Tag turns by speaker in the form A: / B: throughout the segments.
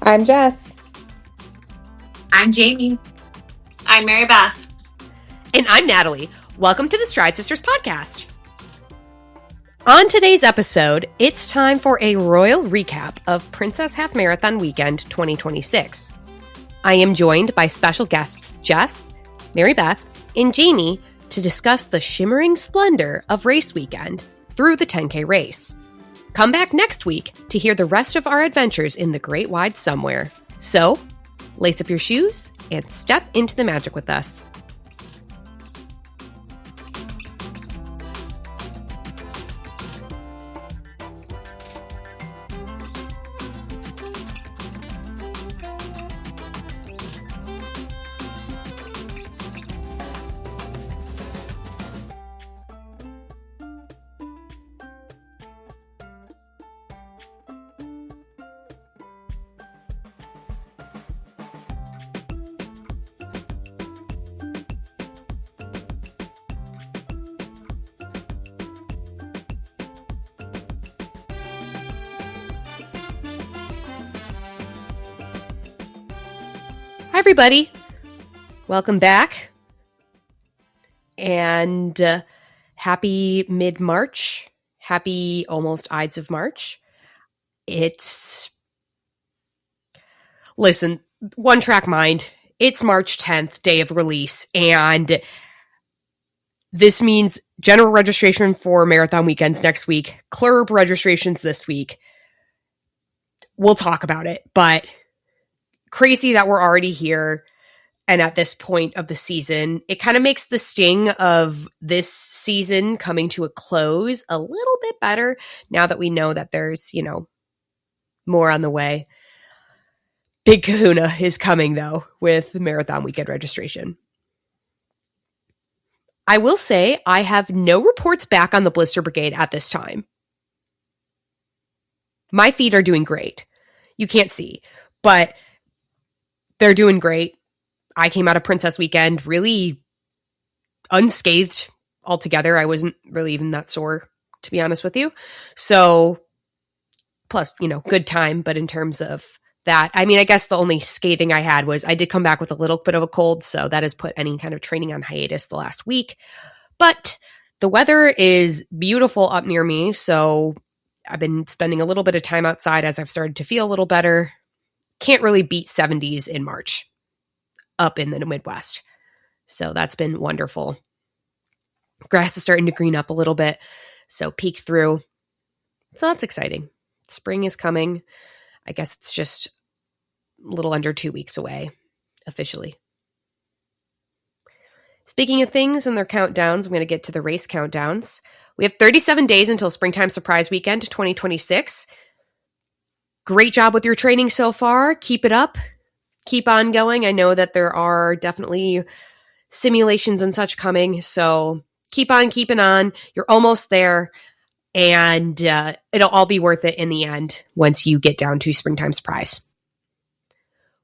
A: I'm Jess.
B: I'm Jaimee. I'm Marybeth.
C: And I'm Natalie. Welcome to the Stride Sisters podcast. On today's episode, it's time for a royal recap of Princess Half Marathon Weekend 2026. I am joined by special guests Jess, Marybeth, and Jaimee to discuss the shimmering splendor of race weekend through the 10K race. Come back next week to hear the rest of our adventures in the Great Wide Somewhere. So, lace up your shoes and step into the magic with us. Hi, everybody. Welcome back. And happy mid-March. Happy almost Ides of March. Listen, one track mind. It's March 10th, day of release. And this means general registration for marathon weekends next week. CLRB registrations this week. We'll talk about it, but crazy that we're already here and at this point of the season. It kind of makes the sting of this season coming to a close a little bit better now that we know that there's, more on the way. Big kahuna is coming, though, with marathon weekend registration. I will say I have no reports back on the Blister Brigade at this time. My feet are doing great. You can't see, but they're doing great. I came out of Princess Weekend really unscathed altogether. I wasn't really even that sore, to be honest with you. So, plus, good time. But in terms of that, I guess the only scathing I had was I did come back with a little bit of a cold. So that has put any kind of training on hiatus the last week. But the weather is beautiful up near me. So I've been spending a little bit of time outside as I've started to feel a little better. Can't really beat 70s in March up in the Midwest. So that's been wonderful. Grass is starting to green up a little bit. So peek through. So that's exciting. Spring is coming. I guess it's just a little under 2 weeks away officially. Speaking of things and their countdowns, I'm going to get to the race countdowns. We have 37 days until Springtime Surprise Weekend 2026. Great job with your training so far. Keep it up. Keep on going. I know that there are definitely simulations and such coming, so keep on keeping on. You're almost there, and it'll all be worth it in the end once you get down to Springtime Surprise.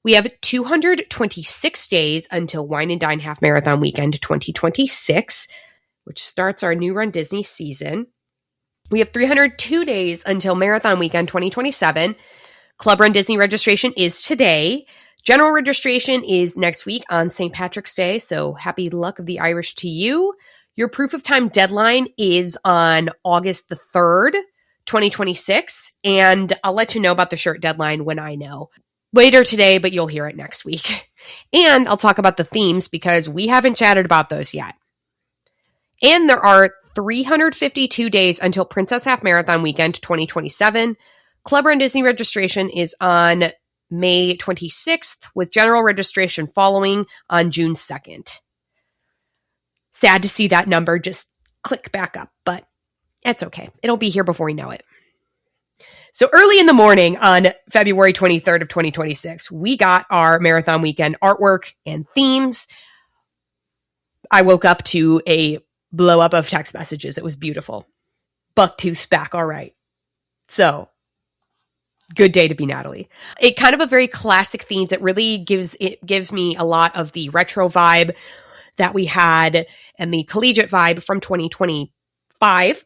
C: We have 226 days until Wine and Dine Half Marathon Weekend 2026, which starts our new Run Disney season. We have 302 days until Marathon Weekend 2027. Club Run Disney registration is today. General registration is next week on St. Patrick's Day, so happy luck of the Irish to you. Your proof of time deadline is on August the 3rd, 2026, and I'll let you know about the shirt deadline when I know. Later today, but you'll hear it next week. And I'll talk about the themes because we haven't chatted about those yet. And there are 352 days until Princess Half Marathon Weekend 2027. Club Run Disney registration is on May 26th, with general registration following on June 2nd. Sad to see that number just click back up, but it's okay. It'll be here before we know it. So early in the morning on February 23rd of 2026, we got our marathon weekend artwork and themes. I woke up to a blow up of text messages. It was beautiful. Bucktooth's back. All right. So good day to be Natalie. It kind of a very classic themes. It really gives me a lot of the retro vibe that we had and the collegiate vibe from 2025,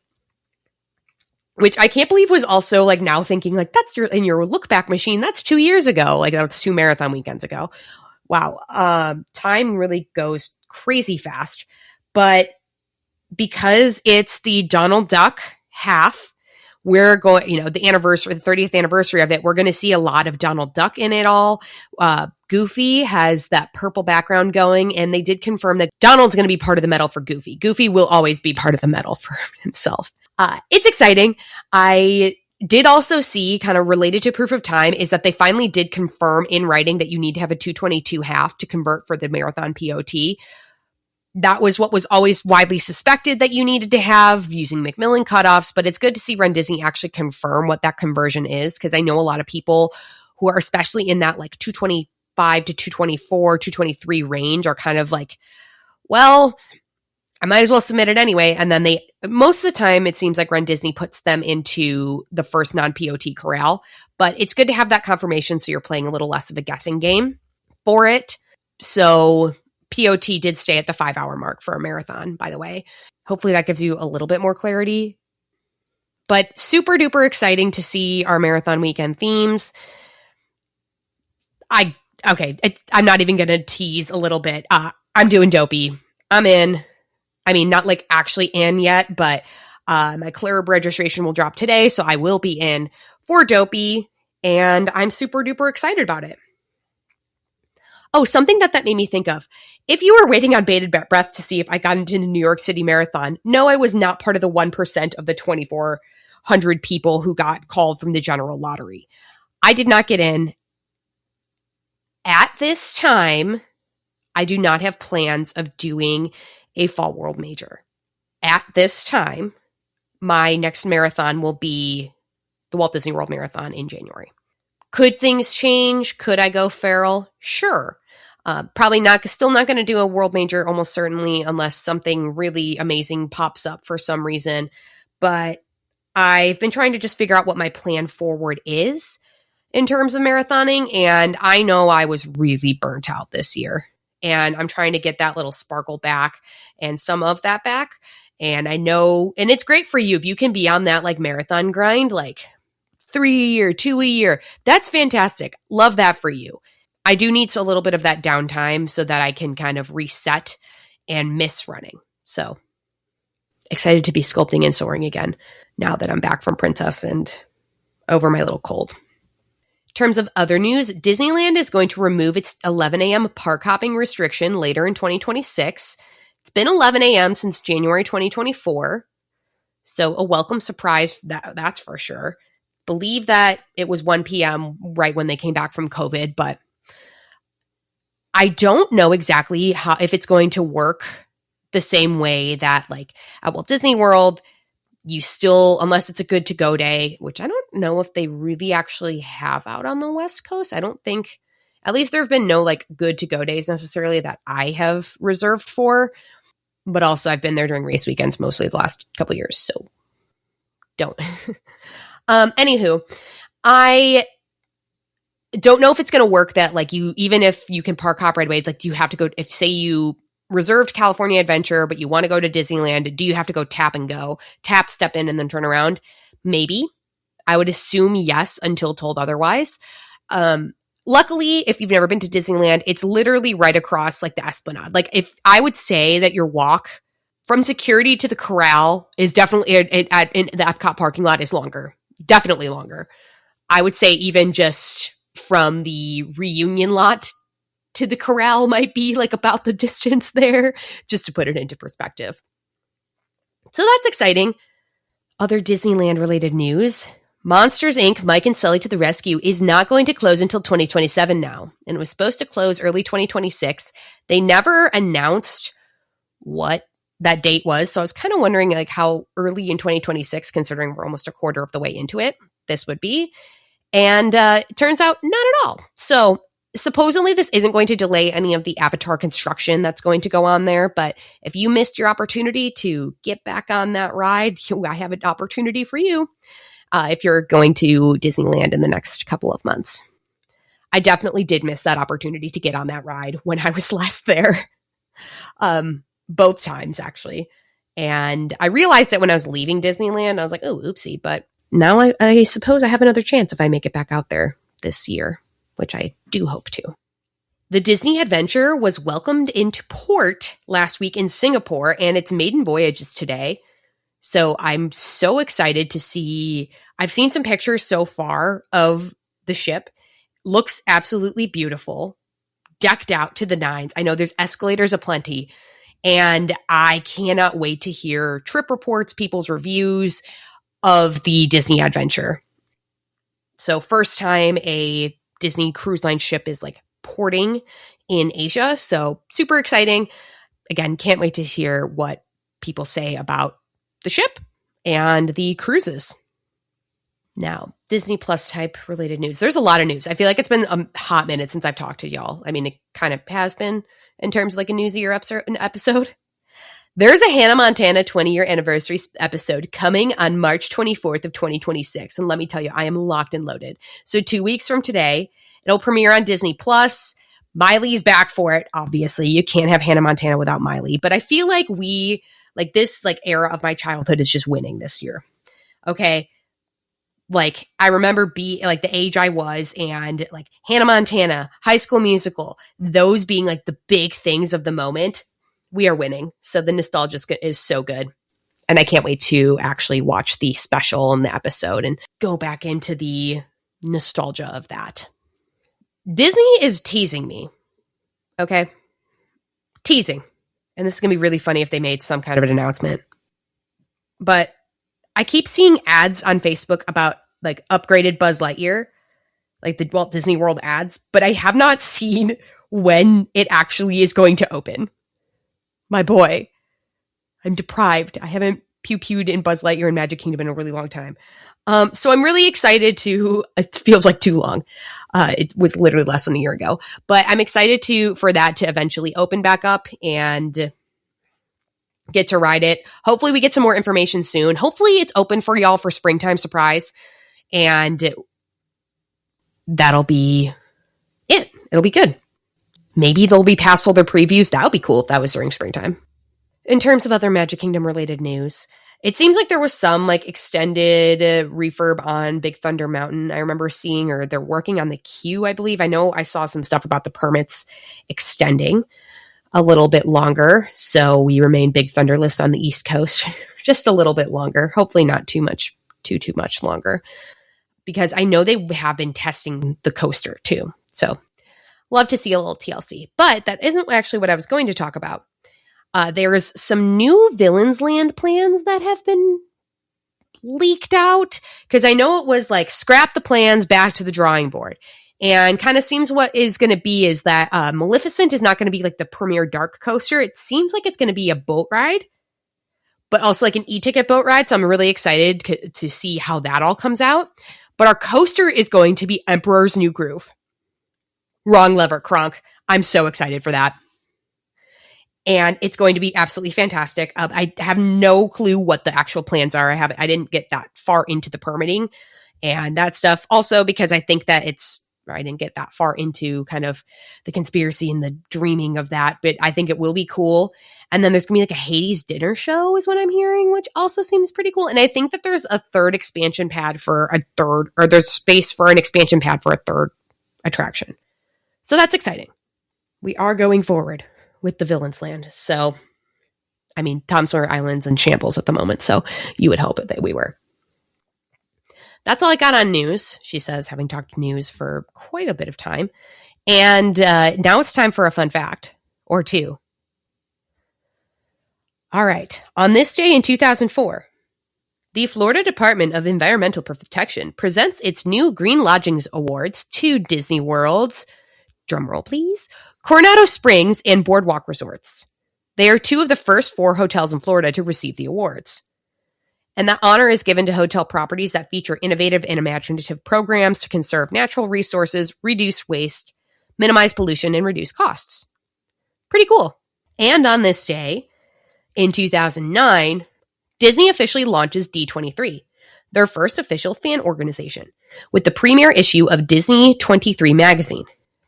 C: which I can't believe was also like now thinking like that's in your look back machine. That's 2 years ago. Like that was 2 marathon weekends ago. Wow. Time really goes crazy fast, but because it's the Donald Duck half, we're going, the anniversary, the 30th anniversary of it, we're going to see a lot of Donald Duck in it all. Goofy has that purple background going, and they did confirm that Donald's going to be part of the medal for Goofy. Goofy will always be part of the medal for himself. It's exciting. I did also see, kind of related to proof of time, is that they finally did confirm in writing that you need to have a 2:22 half to convert for the marathon POT. That was what was always widely suspected that you needed to have using Macmillan cutoffs, but it's good to see Run Disney actually confirm what that conversion is, because I know a lot of people who are especially in that like 225 to 224, 223 range are kind of like, well, I might as well submit it anyway. And then most of the time, it seems like Run Disney puts them into the first non-POT corral, but it's good to have that confirmation so you're playing a little less of a guessing game for it. So POT did stay at the 5-hour mark for a marathon, by the way. Hopefully that gives you a little bit more clarity. But super duper exciting to see our marathon weekend themes. I'm not even going to tease a little bit. I'm doing Dopey. I'm in. I mean, not like actually in yet, but my Clarib registration will drop today, so I will be in for Dopey, and I'm super duper excited about it. Oh, something that made me think of. If you were waiting on bated breath to see if I got into the New York City Marathon, no, I was not part of the 1% of the 2,400 people who got called from the general lottery. I did not get in. At this time, I do not have plans of doing a fall world major. At this time, my next marathon will be the Walt Disney World Marathon in January. Could things change? Could I go feral? Sure. Probably not, still not going to do a world major, almost certainly, unless something really amazing pops up for some reason. But I've been trying to just figure out what my plan forward is in terms of marathoning. And I know I was really burnt out this year. And I'm trying to get that little sparkle back and some of that back. And I know, and it's great for you if you can be on that like marathon grind, like 3 a year, 2 a year. That's fantastic. Love that for you. I do need a little bit of that downtime so that I can kind of reset and miss running. So excited to be sculpting and soaring again now that I'm back from Princess and over my little cold. In terms of other news, Disneyland is going to remove its 11 a.m. park hopping restriction later in 2026. It's been 11 a.m. since January 2024. So a welcome surprise, that's for sure. Believe that it was 1 p.m. right when they came back from COVID, but I don't know exactly if it's going to work the same way that like at Walt Disney World, you still, unless it's a good to go day, which I don't know if they really actually have out on the West Coast. I don't think, at least there have been no like good to go days necessarily that I have reserved for, but also I've been there during race weekends mostly the last couple of years. So don't. Anywho, I don't know if it's going to work that like you, even if you can park hop right away, like do you have to go, if say you reserved California Adventure, but you want to go to Disneyland, do you have to go tap and go, tap, step in, and then turn around? Maybe. I would assume yes, until told otherwise. Luckily, if you've never been to Disneyland, it's literally right across like the Esplanade. Like if I would say that your walk from security to the corral is definitely in the Epcot parking lot is longer. Definitely longer. I would say even just from the reunion lot to the corral might be like about the distance there, just to put it into perspective. So that's exciting. Other Disneyland related news. Monsters, Inc. Mike and Sully to the Rescue is not going to close until 2027 now, and it was supposed to close early 2026. They never announced what that date was, so I was kind of wondering like how early in 2026, considering we're almost a quarter of the way into it, this would be. And it turns out not at all. So supposedly this isn't going to delay any of the Avatar construction that's going to go on there, but if you missed your opportunity to get back on that ride, I have an opportunity for you if you're going to Disneyland in the next couple of months. I definitely did miss that opportunity to get on that ride when I was last there. both times actually. And I realized it when I was leaving Disneyland. I was like, oh, oopsie. But now I suppose I have another chance if I make it back out there this year, which I do hope to. The Disney Adventure was welcomed into port last week in Singapore, and its maiden voyage is today. So I'm so excited to see. I've seen some pictures so far of the ship. Looks absolutely beautiful, decked out to the nines. I know there's escalators aplenty, and I cannot wait to hear trip reports, people's reviews of the Disney Adventure. So first time a Disney Cruise Line ship is like porting in Asia. So super exciting. Again, can't wait to hear what people say about the ship and the cruises. Now, Disney Plus type related news. There's a lot of news. I feel like it's been a hot minute since I've talked to y'all. I mean, it kind of has been in terms of like a newsier episode. There's a Hannah Montana 20-year anniversary episode coming on March 24th of 2026. And let me tell you, I am locked and loaded. So 2 weeks from today, it'll premiere on Disney Plus. Miley's back for it. Obviously, you can't have Hannah Montana without Miley. But I feel like this era of my childhood is just winning this year. Okay. Like, I remember the age I was, and like Hannah Montana, High School Musical, those being like the big things of the moment. We are winning. So the nostalgia is so good. And I can't wait to actually watch the special and the episode and go back into the nostalgia of that. Disney is teasing me. Okay? Teasing. And this is going to be really funny if they made some kind of an announcement. But I keep seeing ads on Facebook about like upgraded Buzz Lightyear, like the Walt Disney World ads, but I have not seen when it actually is going to open. My boy, I'm deprived. I haven't pew-pewed in Buzz Lightyear and Magic Kingdom in a really long time. So I'm really excited it feels like too long. It was literally less than a year ago, but I'm excited for that to eventually open back up and get to ride it. Hopefully we get some more information soon. Hopefully it's open for y'all for springtime surprise, and that'll be it. It'll be good. Maybe they'll be past all their previews. That would be cool if that was during springtime. In terms of other Magic Kingdom related news, it seems like there was some like extended refurb on Big Thunder Mountain. I remember seeing, or they're working on the queue, I believe. I know I saw some stuff about the permits extending a little bit longer. So we remain Big Thunderless on the East Coast, just a little bit longer. Hopefully not too much longer, because I know they have been testing the coaster too. So love to see a little TLC, but that isn't actually what I was going to talk about. There is some new Villains Land plans that have been leaked out, because I know it was like scrap the plans, back to the drawing board. And kind of seems what is going to be is that Maleficent is not going to be like the premier dark coaster. It seems like it's going to be a boat ride, but also like an e-ticket boat ride. So I'm really excited to see how that all comes out. But our coaster is going to be Emperor's New Groove. Wrong lever, Kronk. I'm so excited for that. And it's going to be absolutely fantastic. I have no clue what the actual plans are. I didn't get that far into the permitting and that stuff. Also, because I think that I didn't get that far into kind of the conspiracy and the dreaming of that, but I think it will be cool. And then there's gonna be like a Hades dinner show is what I'm hearing, which also seems pretty cool. And I think that there's a third expansion pad there's space for an expansion pad for a third attraction. So that's exciting. We are going forward with the Villains Land. So, I mean, Tom Sawyer Island's in shambles at the moment, so you would hope that we were. That's all I got on news, she says, having talked news for quite a bit of time. And now it's time for a fun fact or two. All right. On this day in 2004, the Florida Department of Environmental Protection presents its new Green Lodgings Awards to Disney World's, drumroll please, Coronado Springs and Boardwalk Resorts. They are two of the first 4 hotels in Florida to receive the awards. And that honor is given to hotel properties that feature innovative and imaginative programs to conserve natural resources, reduce waste, minimize pollution, and reduce costs. Pretty cool. And on this day, in 2009, Disney officially launches D23, their first official fan organization, with the premiere issue of Disney 23 magazine.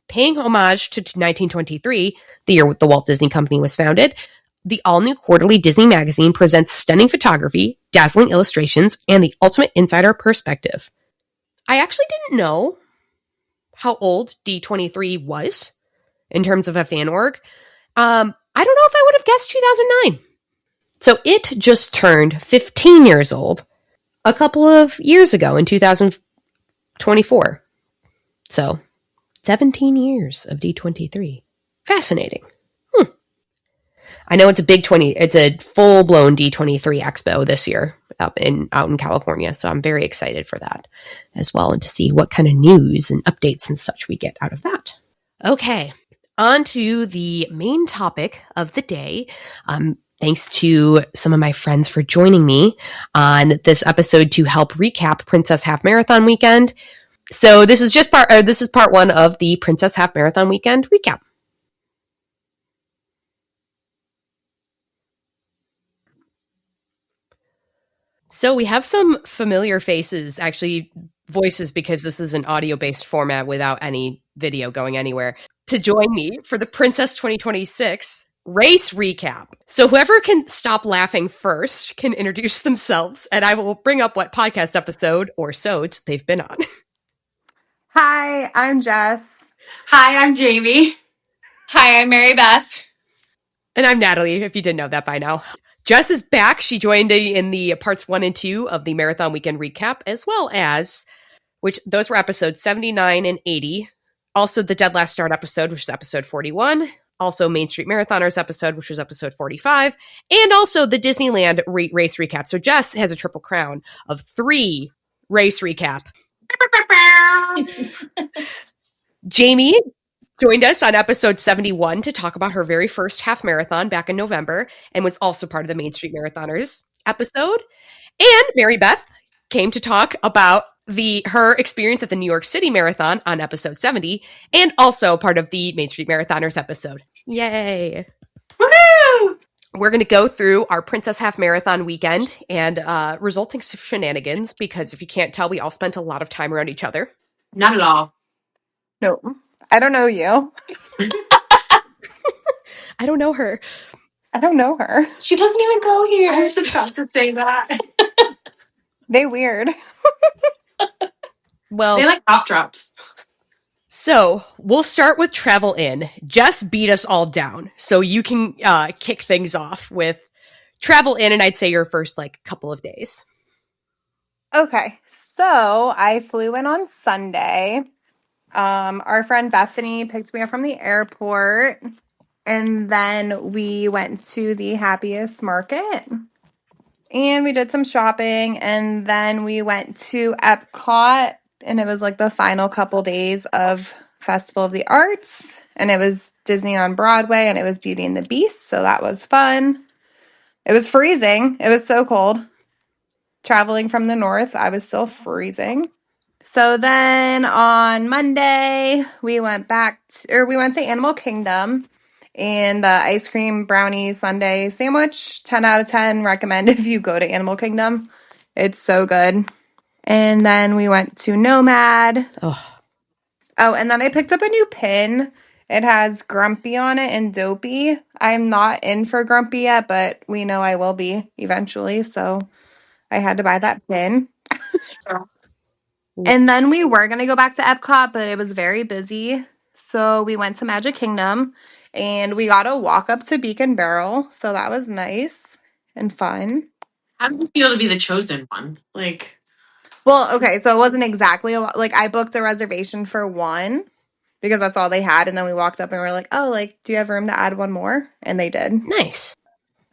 C: Paying homage to 1923, the year the Walt Disney Company was founded, the all-new quarterly Disney magazine presents stunning photography, dazzling illustrations, and the ultimate insider perspective. I actually didn't know how old D23 was in terms of a fan org. I don't know if I would have guessed 2009. So it just turned 15 years old a couple of years ago in 2024. So 17 years of D23. Fascinating. I know it's a full-blown D23 Expo this year out in California, so I'm very excited for that as well, and to see what kind of news and updates and such we get out of that. Okay, on to the main topic of the day. Thanks to some of my friends for joining me on this episode to help recap Princess Half Marathon Weekend. So this is part one of the Princess Half Marathon Weekend recap. So we have some familiar faces, actually voices, because this is an audio-based format without any video going anywhere, to join me for the Princess 2026 race recap. So whoever can stop laughing first can introduce themselves, and I will bring up what podcast episode or sods they've been on.
A: Hi, I'm Jess.
B: Hi, I'm Jaimee. Hi, I'm Marybeth.
C: And I'm Natalie, if you didn't know that by now. Jess is back. She joined in the parts 1 and 2 of the Marathon Weekend recap, as well as, which those were episodes 79 and 80. Also the Dead Last Start episode, which is episode 41. Also Main Street Marathoners episode, which was episode 45. And also the Disneyland race recap. So Jess has a triple crown of 3 race recap. Jaimee joined us on episode 71 to talk about her very first half marathon back in November, and was also part of the Main Street Marathoners episode. And Marybeth came to talk about her experience at the New York City Marathon on episode 70, and also part of the Main Street Marathoners episode. Yay!
B: Woohoo!
C: We're going to go through our Princess Half Marathon weekend and resulting shenanigans, because if you can't tell, we all spent a lot of time around each other.
B: Not at all.
A: No, I don't know you.
C: I don't know her.
A: I don't know her.
B: She doesn't even go here. I was about to say that.
A: They weird.
C: Well,
B: They like cough drops.
C: So we'll start with Travel In. Jess beat us all down, so you can kick things off with Travel In, and I'd say your first couple of days.
A: Okay, so I flew in on Sunday. Our friend Bethany picked me up from the airport, and then we went to the Happiest Market, and we did some shopping, and then we went to Epcot, and it was the final couple days of Festival of the Arts, and it was Disney on Broadway, and it was Beauty and the Beast, so that was fun. It was freezing. It was so cold. Traveling from the north, I was still freezing. So then on Monday, we went to Animal Kingdom, and the ice cream brownie sundae sandwich, 10 out of 10, recommend if you go to Animal Kingdom. It's so good. And then we went to Nomad. Oh, and then I picked up a new pin. It has Grumpy on it and Dopey. I'm not in for Grumpy yet, but we know I will be eventually, so I had to buy that pin. And then we were going to go back to Epcot, but it was very busy. So we went to Magic Kingdom, and we got to walk up to Beacon Barrel. So that was nice and fun.
B: How did you feel to be the chosen one?
A: Well, okay, so it wasn't exactly I booked a reservation for one because that's all they had. And then we walked up and we were like, oh, do you have room to add one more? And they did.
C: Nice.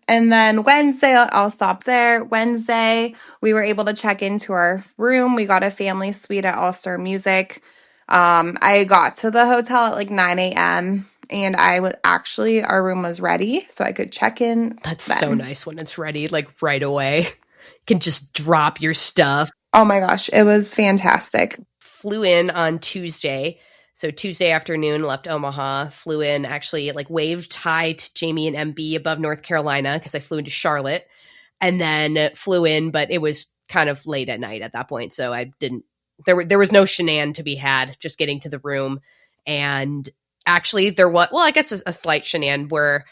A: And then Wednesday, I'll stop there. Wednesday, we were able to check into our room. We got a family suite at All Star Music. I got to the hotel at 9 a.m. and our room was ready, so I could check in.
C: That's then. So nice when it's ready, right away. You can just drop your stuff.
A: Oh my gosh, it was fantastic.
C: Flew in on Tuesday. So Tuesday afternoon, left Omaha, flew in, actually waved hi to Jaimee and MB above North Carolina because I flew into Charlotte, and then flew in, but it was kind of late at night at that point. So I didn't, there was no shenan to be had, just getting to the room And actually there was, well, I guess a slight shenan where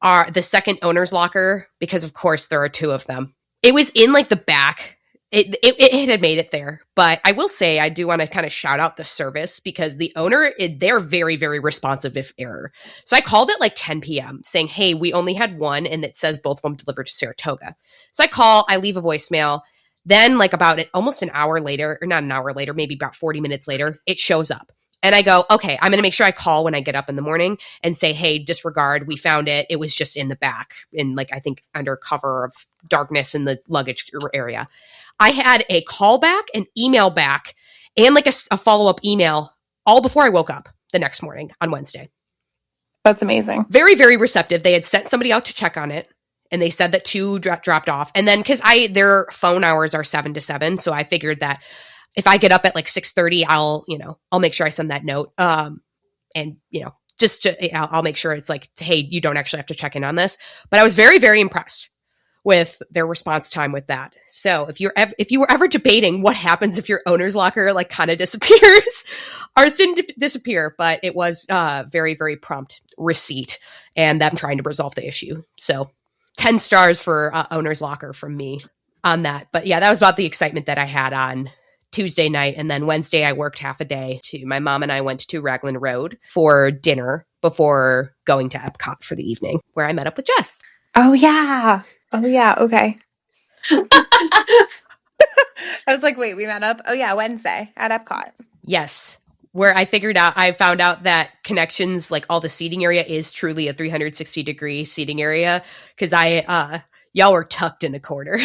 C: the second owner's locker, because of course there are two of them. It was in like the back. It had made it there, but I will say I do want to kind of shout out the service because the owner, they're very, very responsive if error. So I called at like 10 p.m. saying, hey, we only had one and it says both of them delivered to Saratoga. So I call, I leave a voicemail. Then like about almost an hour later, or not an hour later, maybe about 40 minutes later, it shows up. And I go, okay, I'm going to make sure I call when I get up in the morning and say, hey, disregard, we found it. It was just in the back in like, I think under cover of darkness in the luggage area. I had a call back, an email back, and like a follow-up email all before I woke up the next morning on Wednesday.
A: That's amazing.
C: Very, very receptive. They had sent somebody out to check on it, and they said that two dropped off. And then because their phone hours are 7 to 7, so I figured that if I get up at like 6:30, I'll make sure I send that note. And I'll make sure it's like, hey, you don't actually have to check in on this. But I was very, very impressed with their response time with that. So if you were ever debating what happens if your owner's locker like kind of disappears, ours didn't disappear, but it was very, very prompt receipt and them trying to resolve the issue. So 10 stars for owner's locker from me on that. But yeah, that was about the excitement that I had on Tuesday night. And then Wednesday, I worked half a day. My mom and I went to Raglan Road for dinner before going to Epcot for the evening, where I met up with Jess.
A: Oh, yeah. Okay. I was like, wait, we met up? Oh, yeah, Wednesday at Epcot.
C: Yes. Where I found out that Connections, like all the seating area is truly a 360-degree seating area because y'all were tucked in a corner.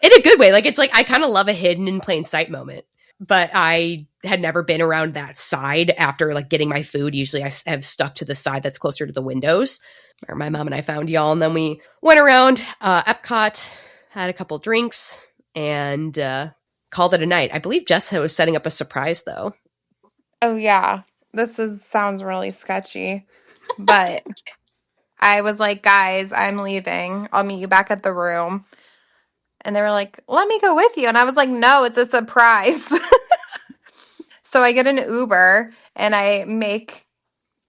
C: In a good way. Like, it's like, I kind of love a hidden in plain sight moment, but I had never been around that side after like getting my food. Usually I have stuck to the side that's closer to the windows. Where my mom and I found y'all, and then we went around Epcot, had a couple drinks, and called it a night. I believe Jess was setting up a surprise, though.
A: Oh, yeah. Sounds really sketchy, but I was like, guys, I'm leaving. I'll meet you back at the room. And they were like, let me go with you. And I was like, no, it's a surprise. So I get an Uber and I make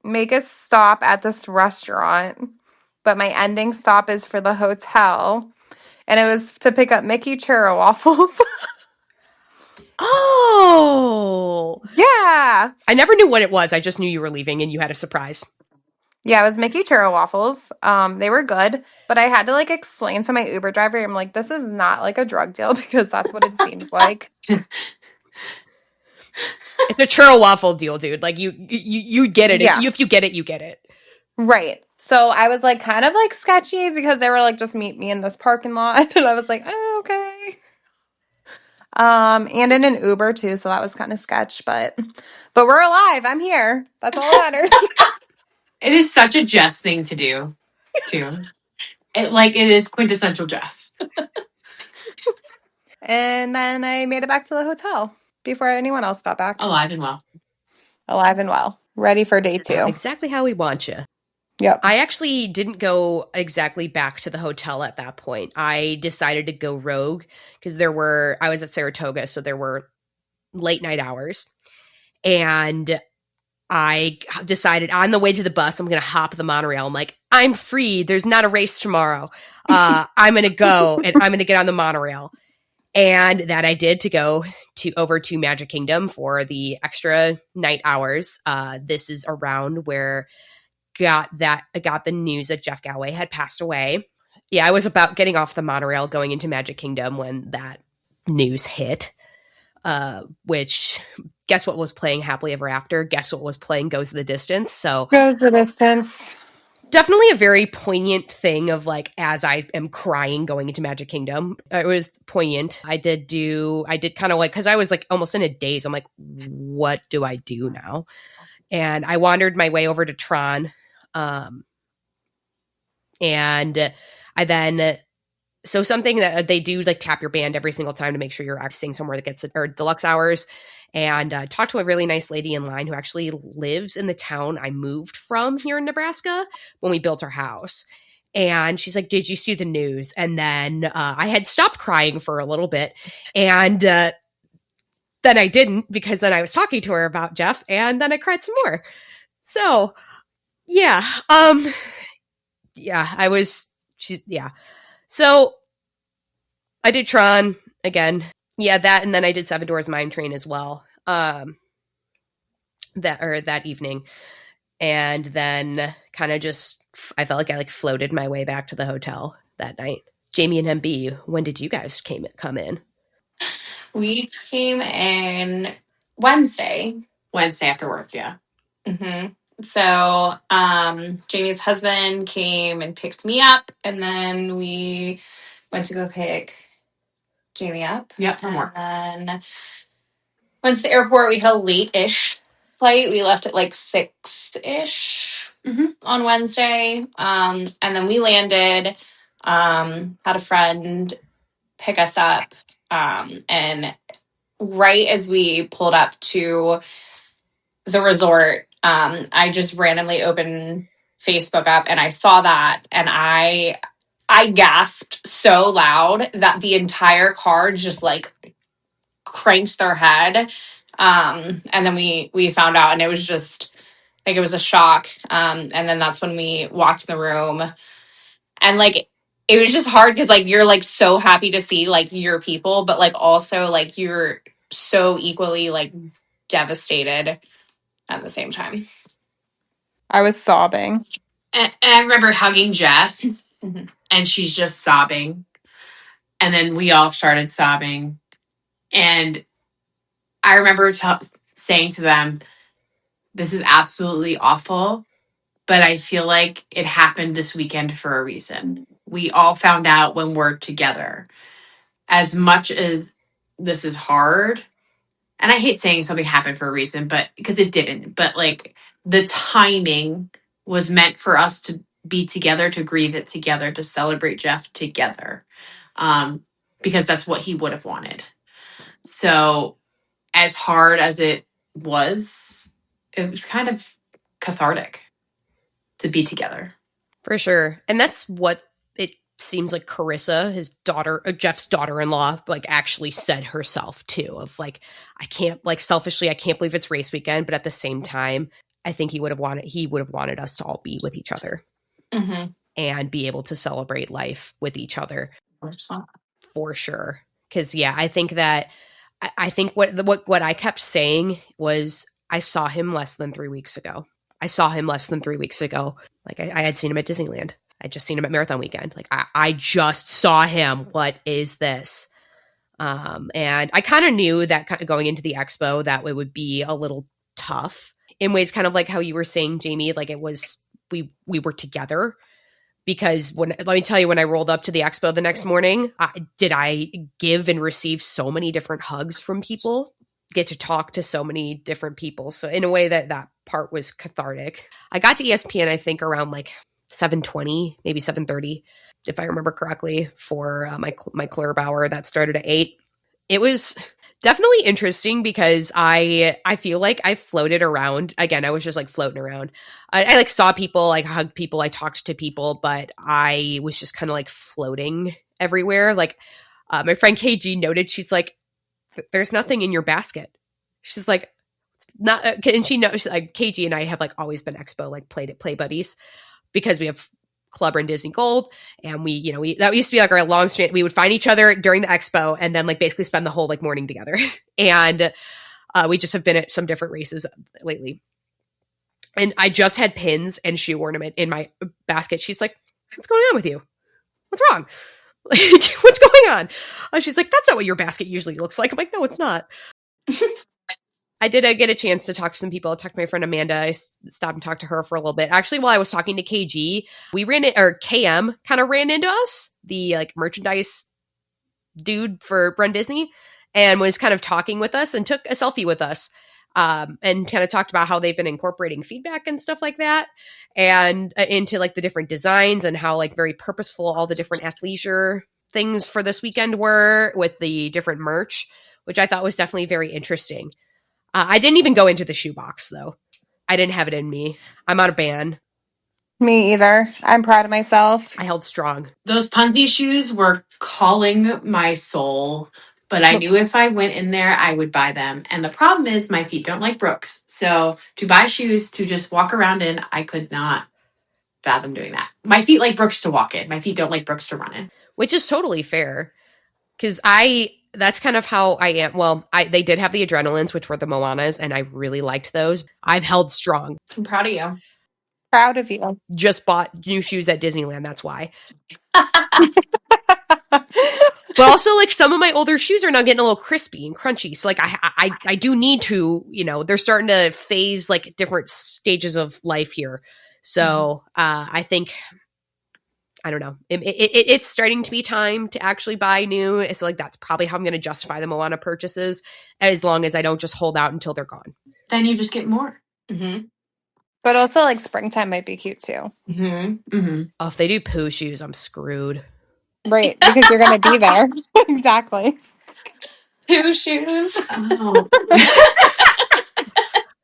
A: a stop at this restaurant, but my ending stop is for the hotel. And it was to pick up Mickey Churro waffles.
C: Oh!
A: Yeah.
C: I never knew what it was. I just knew you were leaving and you had a surprise.
A: Yeah, it was Mickey Churro waffles. They were good, but I had to like explain to my Uber driver, I'm like, this is not like a drug deal because that's what it seems like.
C: It's a churro waffle deal, dude. Like you get it.
A: Yeah.
C: If you get it, you get it.
A: Right. So I was like kind of like sketchy because they were like, just meet me in this parking lot. And I was like, oh, okay. And in an Uber too, so that was kind of sketch, but we're alive. I'm here. That's all that matters.
D: It is such a Jess thing to do, too. It is quintessential Jess.
A: And then I made it back to the hotel before anyone else got back.
D: Alive and well.
A: Alive and well. Ready for day 2.
C: Exactly how we want you.
A: Yep.
C: I actually didn't go exactly back to the hotel at that point. I decided to go rogue because I was at Saratoga, so there were late night hours. And I decided on the way to the bus, I'm going to hop the monorail. I'm like, I'm free. There's not a race tomorrow. I'm going to go and I'm going to get on the monorail. And that I did to go over to Magic Kingdom for the extra night hours. This is around where I got the news that Jeff Galway had passed away. Yeah, I was about getting off the monorail going into Magic Kingdom when that news hit. Which, guess what was playing Happily Ever After? Guess what was playing Goes the Distance? So
A: Goes the distance.
C: Definitely a very poignant thing of like, as I am crying going into Magic Kingdom. It was poignant. I did kind of like, because I was like almost in a daze. I'm like, what do I do now? And I wandered my way over to Tron. And I then, so something that they do like tap your band every single time to make sure you're accessing somewhere that gets or deluxe hours. And talked to a really nice lady in line who actually lives in the town I moved from here in Nebraska when we built our house. And she's like, did you see the news? And then I had stopped crying for a little bit. And the then I didn't, because then I was talking to her about Jeff, and then I cried some more. So yeah, yeah, So I did Tron again. Yeah, that, and then I did Seven Doors Mine Train as well. That evening, and then kind of just I felt like I floated my way back to the hotel that night. Jaimee and MB, when did you guys come in?
B: We came in Wednesday.
D: Wednesday after work, yeah.
B: Mm-hmm. So, Jamie's husband came and picked me up, and then we went to go pick Jaimee up.
D: Yep, from work.
B: And then went to the airport. We had a late-ish flight. We left at 6-ish on Wednesday. And then we landed, had a friend pick us up. And right as we pulled up to the resort, I just randomly opened Facebook up and I saw that, and I gasped so loud that the entire car just cranked their head. And then we found out, and it was just it was a shock. And then that's when we walked in the room, and it was just hard because you're so happy to see your people, but also you're so equally devastated at the same time.
A: I was sobbing.
D: And I remember hugging Jess, and she's just sobbing. And then we all started sobbing. And I remember saying to them, this is absolutely awful, but I feel like it happened this weekend for a reason. We all found out when we're together. As much as this is hard, and I hate saying something happened for a reason, but because it didn't, but the timing was meant for us to be together, to grieve it together, to celebrate Jeff together, because that's what he would have wanted. So as hard as it was kind of cathartic to be together.
C: For sure. And that's what it seems like Carissa, his daughter, Jeff's daughter-in-law, actually said herself too, of I can't, selfishly, I can't believe it's race weekend, but at the same time, I think he would have wanted us to all be with each other and be able to celebrate life with each other. For sure. Because I think that what I kept saying was, I saw him less than 3 weeks ago. I had seen him at Disneyland. I'd just seen him at Marathon Weekend. I just saw him. What is this? And I kind of knew that going into the expo that it would be a little tough in ways, kind of like how you were saying, Jaimee, it was, we were together. Because let me tell you, when I rolled up to the expo the next morning, I give and receive so many different hugs from people, get to talk to so many different people. So in a way that part was cathartic. I got to ESPN, I think around 7:20, maybe 7:30, if I remember correctly, for my Claire Bauer that started at 8. It was definitely interesting because I feel like I floated around. Again, I was just floating around. I saw people, hugged people, I talked to people, but I was just kind of floating everywhere. My friend KG noted, she's like, there's nothing in your basket. She's like, not, and she knows, KG and I have always been expo play buddies, because we have Clubber and Disney Gold, and we that used to be our long strand. We would find each other during the expo and then basically spend the whole morning together. And we just have been at some different races lately. And I just had pins and shoe ornament in my basket. She's like, what's going on with you? What's wrong? What's going on? She's like, that's not what your basket usually looks like. I'm like, no, it's not. I did get a chance to talk to some people. I talked to my friend Amanda. I stopped and talked to her for a little bit. Actually, while I was talking to KG, KM kind of ran into us, the merchandise dude for Run Disney, and was kind of talking with us and took a selfie with us, and kind of talked about how they've been incorporating feedback and stuff like that, and into the different designs, and how very purposeful all the different athleisure things for this weekend were with the different merch, which I thought was definitely very interesting. I didn't even go into the shoebox, though. I didn't have it in me. I'm on a ban.
A: Me either. I'm proud of myself.
C: I held strong.
D: Those Punzi shoes were calling my soul But I knew if I went in there, I would buy them. And the problem is my feet don't like Brooks. So to buy shoes to just walk around in, I could not fathom doing that. My feet like Brooks to walk in. My feet don't like Brooks to run in.
C: Which is totally fair. Because that's kind of how I am. Well, they did have the Adrenalines, which were the Moanas, and I really liked those. I've held strong.
B: I'm proud of you.
A: Proud of you.
C: Just bought new shoes at Disneyland, that's why. But also, like, some of my older shoes are now getting a little crispy and crunchy. So, like, I do need to, they're starting to phase, like, different stages of life here. So, I think, I don't know. It's starting to be time to actually buy new. It's like, that's probably how I'm going to justify the Moana purchases, as long as I don't just hold out until they're gone.
D: Then you just get more.
B: Mm-hmm.
A: But also, like, springtime might be cute too.
B: Mm-hmm.
D: Mm-hmm.
C: Oh, if they do poo shoes, I'm screwed.
A: Right, because you're going to be there. Exactly.
B: Poo shoes.
D: Oh.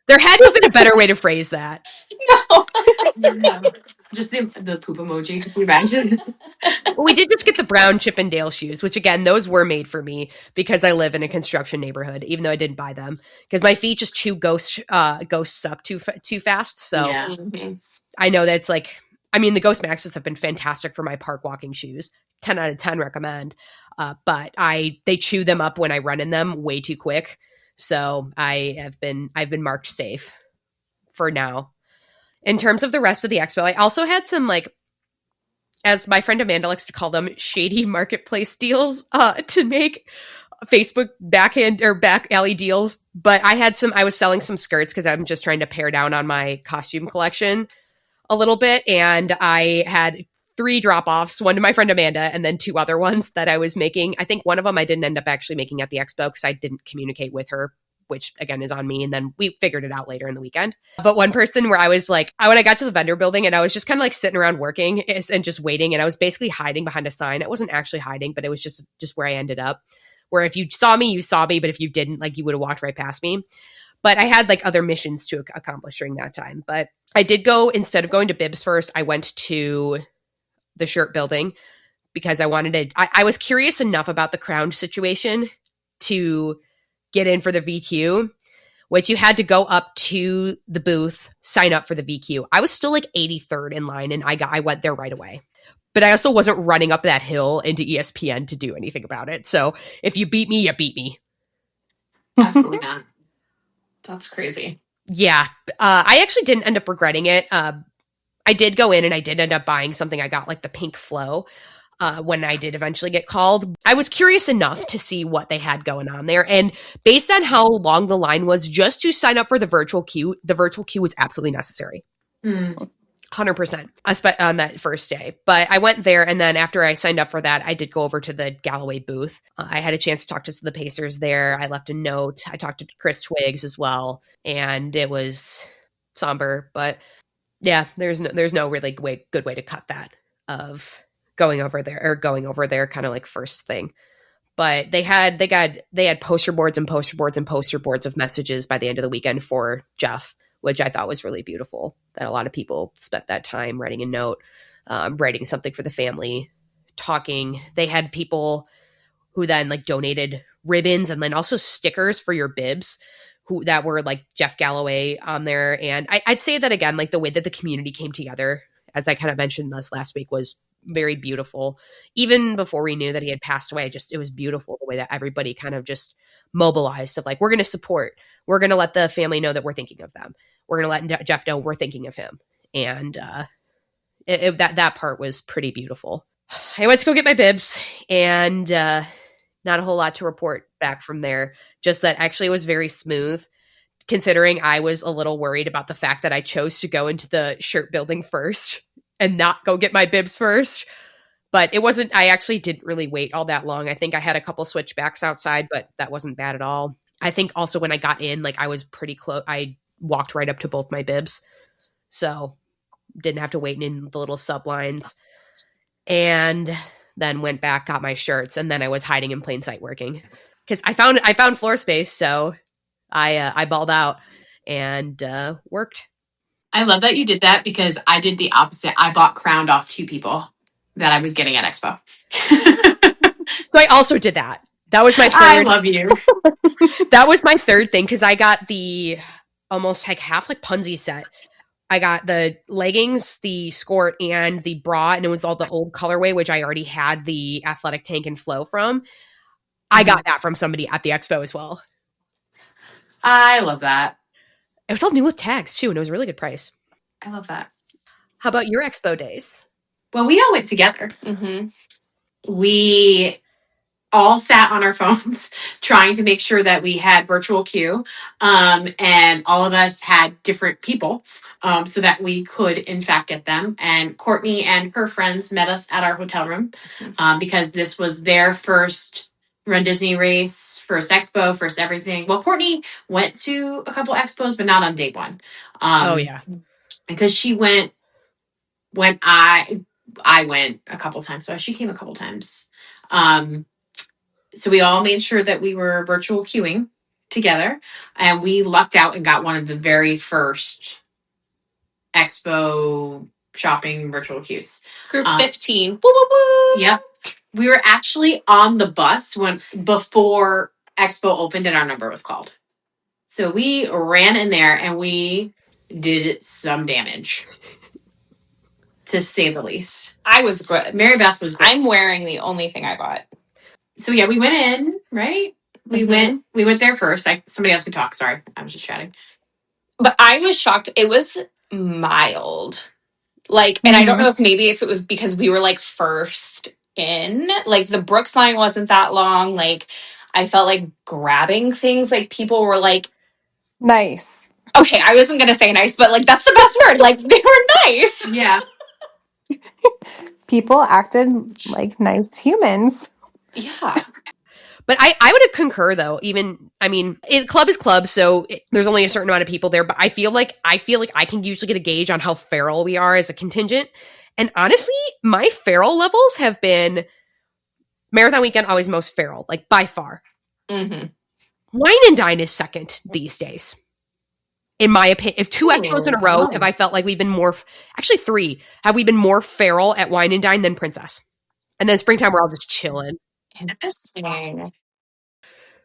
C: There had to have been a better way to phrase that.
B: No.
D: Yeah. Just the poop emoji. Can you imagine?
C: Well, we did just get the brown Chippendale shoes, which again, those were made for me because I live in a construction neighborhood, even though I didn't buy them because my feet just chew ghosts up too fast. So
D: Yeah.
B: Mm-hmm.
C: I know that's like, I mean, the Ghost Maxes have been fantastic for my park walking shoes. 10 out of 10 recommend. But they chew them up when I run in them way too quick. So I've been marked safe for now. In terms of the rest of the expo, I also had some, like, as my friend Amanda likes to call them, shady marketplace deals to make Facebook back alley deals. But I was selling some skirts because I'm just trying to pare down on my costume collection a little bit. And I had 3 drop-offs, one to my friend Amanda and then 2 other ones that I was making. I think one of them I didn't end up actually making at the expo because I didn't communicate with her, which again is on me. And then we figured it out later in the weekend. But one person where I was like, when I got to the vendor building and I was just kind of like sitting around working and just waiting, and I was basically hiding behind a sign. It wasn't actually hiding, but it was just where I ended up. Where if you saw me, you saw me, but if you didn't, like, you would have walked right past me. But I had like other missions to accomplish during that time. But I did go, instead of going to Bibs first, I went to the shirt building because I wanted to, I was curious enough about the crown situation to get in for the VQ, which you had to go up to the booth, sign up for the VQ. I was still like 83rd in line and I went there right away. But I also wasn't running up that hill into ESPN to do anything about it. So if you beat me, you beat me.
D: Absolutely not.
B: That's crazy.
C: Yeah. I actually didn't end up regretting it. I did go in and I did end up buying something. I got like the pink flow when I did eventually get called. I was curious enough to see what they had going on there. And based on how long the line was just to sign up for the virtual queue was absolutely necessary. 100% on that first day. But I went there, and then after I signed up for that, I did go over to the Galloway booth. I had a chance to talk to the Pacers there. I left a note. I talked to Chris Twiggs as well, and it was somber. But yeah, there's no really good way to cut that of going over there kind of like first thing. But they had poster boards and poster boards and poster boards of messages by the end of the weekend for Jeff, which I thought was really beautiful, that a lot of people spent that time writing a note, writing something for the family, talking. They had people who then like donated ribbons and then also stickers for your bibs that were like Jeff Galloway on there. And I'd say that again, like the way that the community came together, as I kind of mentioned this last week, was very beautiful. Even before we knew that he had passed away, it was beautiful the way that everybody kind of just mobilized of like, we're going to support. We're going to let the family know that we're thinking of them. We're going to let Jeff know we're thinking of him. And that part was pretty beautiful. I went to go get my bibs, and not a whole lot to report back from there. Just that actually it was very smooth, considering I was a little worried about the fact that I chose to go into the shirt building first and not go get my bibs first. But it wasn't, I actually didn't really wait all that long. I think I had a couple switchbacks outside, but that wasn't bad at all. I think also when I got in, like I was pretty close. I walked right up to both my bibs. So didn't have to wait in the little sublines. And then went back, got my shirts, and then I was hiding in plain sight working. Because I found floor space, so I balled out and worked.
D: I love that you did that because I did the opposite. I bought crowned off 2 people that I was getting at Expo.
C: So I also did that. That was my
D: I
C: third.
D: love you.
C: That was my third thing because I got the almost like half like punzi set. I got the leggings, the skirt, and the bra, and it was all the old colorway, which I already had the athletic tank and flow from. I got that from somebody at the expo as well.
D: I love that.
C: It was all new with tags too, and it was a really good price.
D: I love that.
C: How about your expo days?
D: Well, we all went together.
B: Mm-hmm.
D: We all sat on our phones trying to make sure that we had virtual queue. And all of us had different people so that we could, in fact, get them. And Courtney and her friends met us at our hotel room because this was their first Run Disney race, first expo, first everything. Well, Courtney went to a couple expos, but not on day one.
C: Oh yeah.
D: Because she went when I went a couple times, so she came a couple times. So we all made sure that we were virtual queuing together, and we lucked out and got one of the very first expo shopping virtual queues.
B: Group 15. Woo, woo, woo.
D: Yep. We were actually on the bus before expo opened and our number was called. So we ran in there and we did some damage, to say the least.
B: I was good.
D: Marybeth was good.
B: I'm wearing the only thing I bought.
D: So yeah, we went in, right? We went there first. Somebody else can talk. Sorry, I was just chatting.
B: But I was shocked. It was mild. Like, and I don't know if it was because we were like first in. Like the Brooks line wasn't that long. Like I felt like grabbing things. Like people were like,
A: Nice.
B: okay, I wasn't gonna say nice, but like that's the best word. Like they were nice.
D: Yeah.
A: People acted like nice humans.
B: Yeah.
C: But I would concur though. Club is club, so there's only a certain amount of people there. But I feel like I can usually get a gauge on how feral we are as a contingent. And honestly, my feral levels have been marathon weekend always most feral, like by far.
B: Mm-hmm.
C: Wine and Dine is second these days, in my opinion. If two expos in a row have I felt like we've been more, actually three, have we been more feral at Wine and Dine than Princess? And then springtime we're all just chilling.
B: Interesting.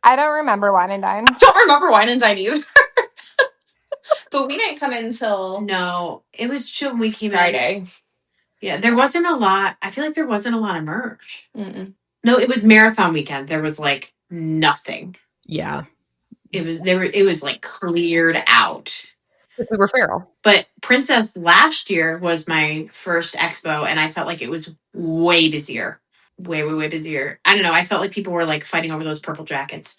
A: I don't remember Wine and Dine.
B: I don't remember Wine and Dine either. But we didn't come in till
D: No, it was chill when we came
B: Friday.
D: in. Yeah, there wasn't a lot. I feel like there wasn't a lot of merch.
B: Mm-mm.
D: No, it was marathon weekend. There was like nothing.
C: Yeah.
D: It was like cleared out.
C: We were feral.
D: But Princess last year was my first expo, and I felt like it was way busier. Way, way, way busier. I don't know. I felt like people were like fighting over those purple jackets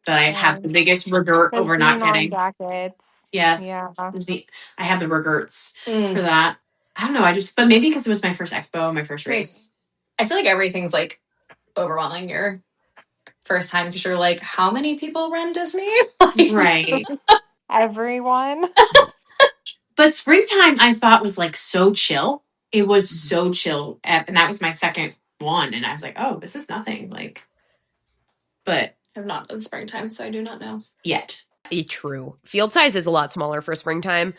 D: that I have the biggest regret over not getting.
A: Jackets.
D: Yes.
A: Yeah.
D: I have the regrets for that. I don't know. But maybe because it was my first expo, my first race.
B: I feel like everything's like overwhelming your first time because you're like, how many people run Disney? Like,
D: right.
A: Everyone.
D: But springtime I thought was like so chill. It was so chill. And that was my second one. And I was like, oh, this is nothing. Like, but
B: I'm not in springtime, so I do not know.
D: Yet.
C: True. Field size is a lot smaller for springtime.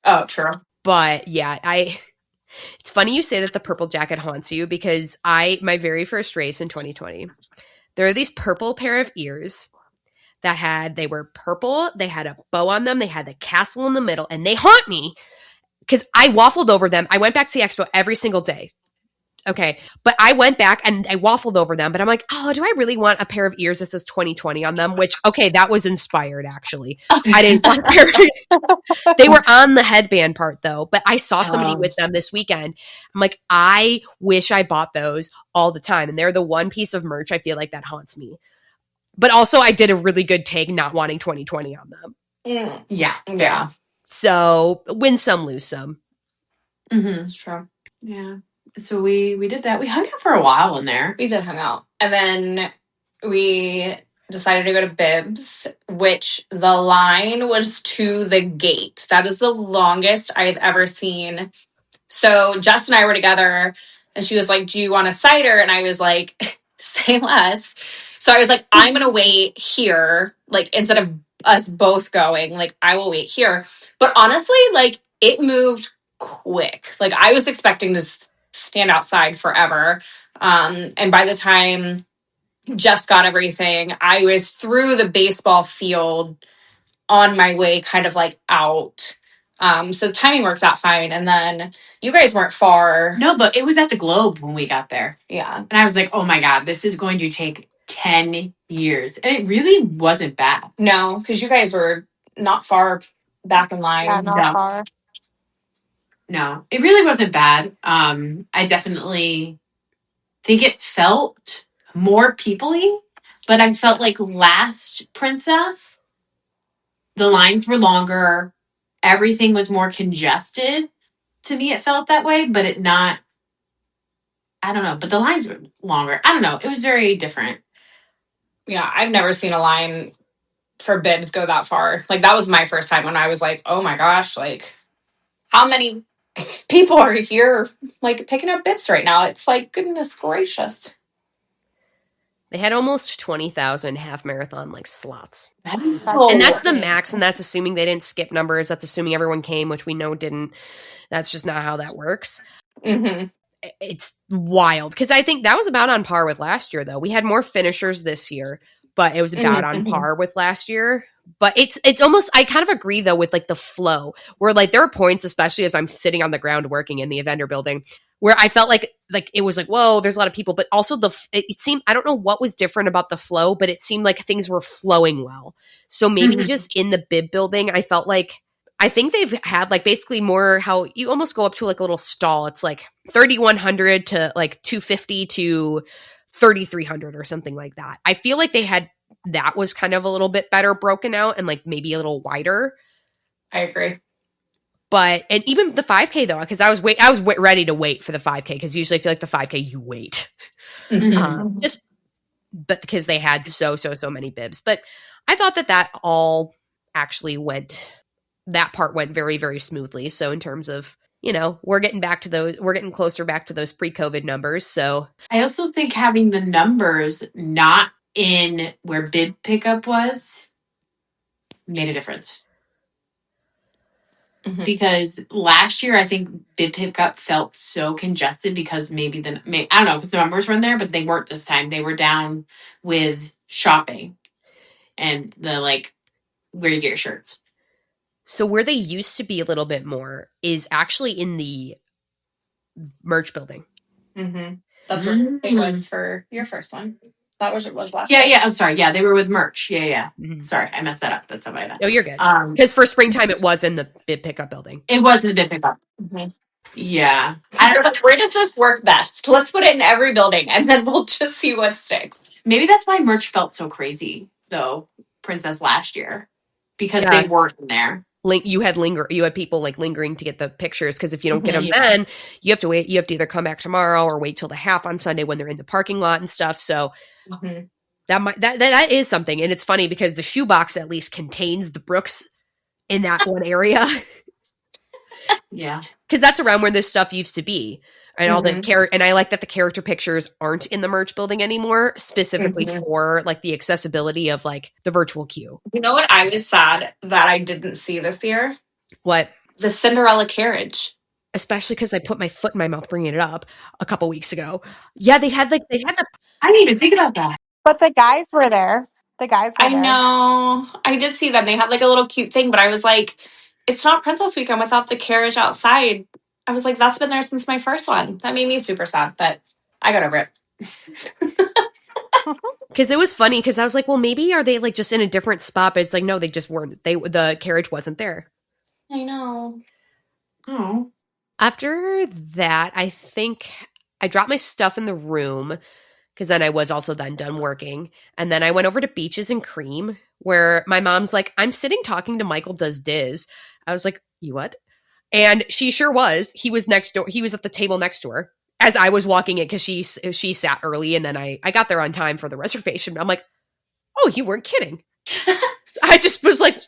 B: Oh, true.
C: But yeah, it's funny you say that the purple jacket haunts you because my very first race in 2020, there are these purple pair of ears they were purple, they had a bow on them, they had the castle in the middle, and they haunt me because I waffled over them. I went back to the expo every single day. Okay. But I went back and I waffled over them, but I'm like, oh, do I really want a pair of ears that says 2020 on them? Which, okay, that was inspired actually. I didn't want a pair of ears. They were on the headband part though, but I saw somebody with them this weekend. I'm like, I wish I bought those all the time. And they're the one piece of merch I feel like that haunts me. But also I did a really good take not wanting 2020 on them.
D: Yeah.
B: Yeah.
C: So win some, lose some.
D: Mm-hmm.
B: It's true.
D: Yeah. So we did that. We hung out for a while in there.
B: We did hang out. And then we decided to go to Bibbs, which the line was to the gate. That is the longest I've ever seen. So Jess and I were together and she was like, do you want a cider? And I was like, say less. So I was like, I'm going to wait here. Like, instead of us both going, like, I will wait here. But honestly, like, it moved quick. Like, I was expecting to stand outside forever. And by the time Jess got everything. I was through the baseball field on my way kind of like out. So timing worked out fine. And then you guys weren't far.
D: No, but it was at the Globe when we got there.
B: Yeah.
D: And I was like, oh my God, this is going to take 10 years. And it really wasn't bad.
B: No, because you guys were not far back in line.
A: Yeah, not far.
D: No, it really wasn't bad. I definitely think it felt more people-y, but I felt like last Princess, the lines were longer. Everything was more congested. To me, it felt that way, but it not. I don't know, but the lines were longer. I don't know. It was very different.
B: Yeah, I've never seen a line for bibs go that far. Like that was my first time when I was like, oh my gosh, like how many people are here like picking up bibs right now? It's like, goodness gracious.
C: They had almost 20,000 half marathon like slots.
B: Oh.
C: And that's the max, and that's assuming they didn't skip numbers. That's assuming everyone came, which we know didn't. That's just not how that works.
B: Mm-hmm.
C: It's wild because I think that was about on par with last year, though. We had more finishers this year, but it was about on par with last year. But it's almost, I kind of agree though with like the flow where like there are points, especially as I'm sitting on the ground working in the vendor building, where I felt like it was like, whoa, there's a lot of people, but also it seemed, I don't know what was different about the flow, but it seemed like things were flowing well. So maybe just in the bib building, I felt like, I think they've had like basically more how you almost go up to like a little stall. It's like 3,100 to like 250 to 3,300 or something like that. I feel like they had, that was kind of a little bit better broken out and like maybe a little wider.
B: I agree.
C: But, and even the 5K though, because I was ready to wait for the 5K because usually I feel like the 5K you wait. Just but because they had so many bibs. But I thought that all actually that part went very, very smoothly. So in terms of, we're getting closer back to those pre-COVID numbers. So
D: I also think having the numbers not in where bib pickup was made a difference. Because last year, I think bib pickup felt so congested because I don't know, because the numbers were in there, but they weren't this time. They were down with shopping and the like where you get your shirts.
C: So where they used to be a little bit more is actually in the merch building.
B: That's what it was for your first one. That was last
D: year. Yeah. I'm sorry. Yeah, they were with merch. Yeah.
C: Mm-hmm.
D: Sorry, I messed that up. That's somebody that.
C: Oh, you're good. Because for springtime, it was in the bib pickup building.
D: It was in the bib pickup. Yeah.
B: Where does this work best? Let's put it in every building, and then we'll just see what sticks.
D: Maybe that's why merch felt so crazy, though, Princess last year, because they weren't in there.
C: You had people like lingering to get the pictures because if you don't get them then you have to wait. You have to either come back tomorrow or wait till the half on Sunday when they're in the parking lot and stuff. So that is something. And it's funny because the shoebox at least contains the Brooks in that one area.
D: Yeah.
C: Because that's around where this stuff used to be. And all the and I like that the character pictures aren't in the merch building anymore, specifically for like the accessibility of like the virtual queue.
B: You know what? I was sad that I didn't see this year.
C: What?
B: The Cinderella carriage.
C: Especially because I put my foot in my mouth bringing it up a couple weeks ago. Yeah, they had the.
D: I didn't even think about that.
A: But the guys were there. I
B: know. I did see them. They had like a little cute thing, but I was like, it's not Princess Weekend without the carriage outside. I was like, that's been there since my first one. That made me super sad, but I got over it.
C: Because it was funny because I was like, well, maybe are they like just in a different spot? But it's like, no, they just weren't. The carriage wasn't there.
B: I know.
D: Oh.
C: After that, I think I dropped my stuff in the room because then I was also then done working. And then I went over to Beaches and Cream where my mom's like, I'm sitting talking to Michael Does Diz. I was like, you what? And she sure was. He was next door. He was at the table next to her as I was walking in because she sat early and then I got there on time for the reservation. I'm like, oh, you weren't kidding. I just was like,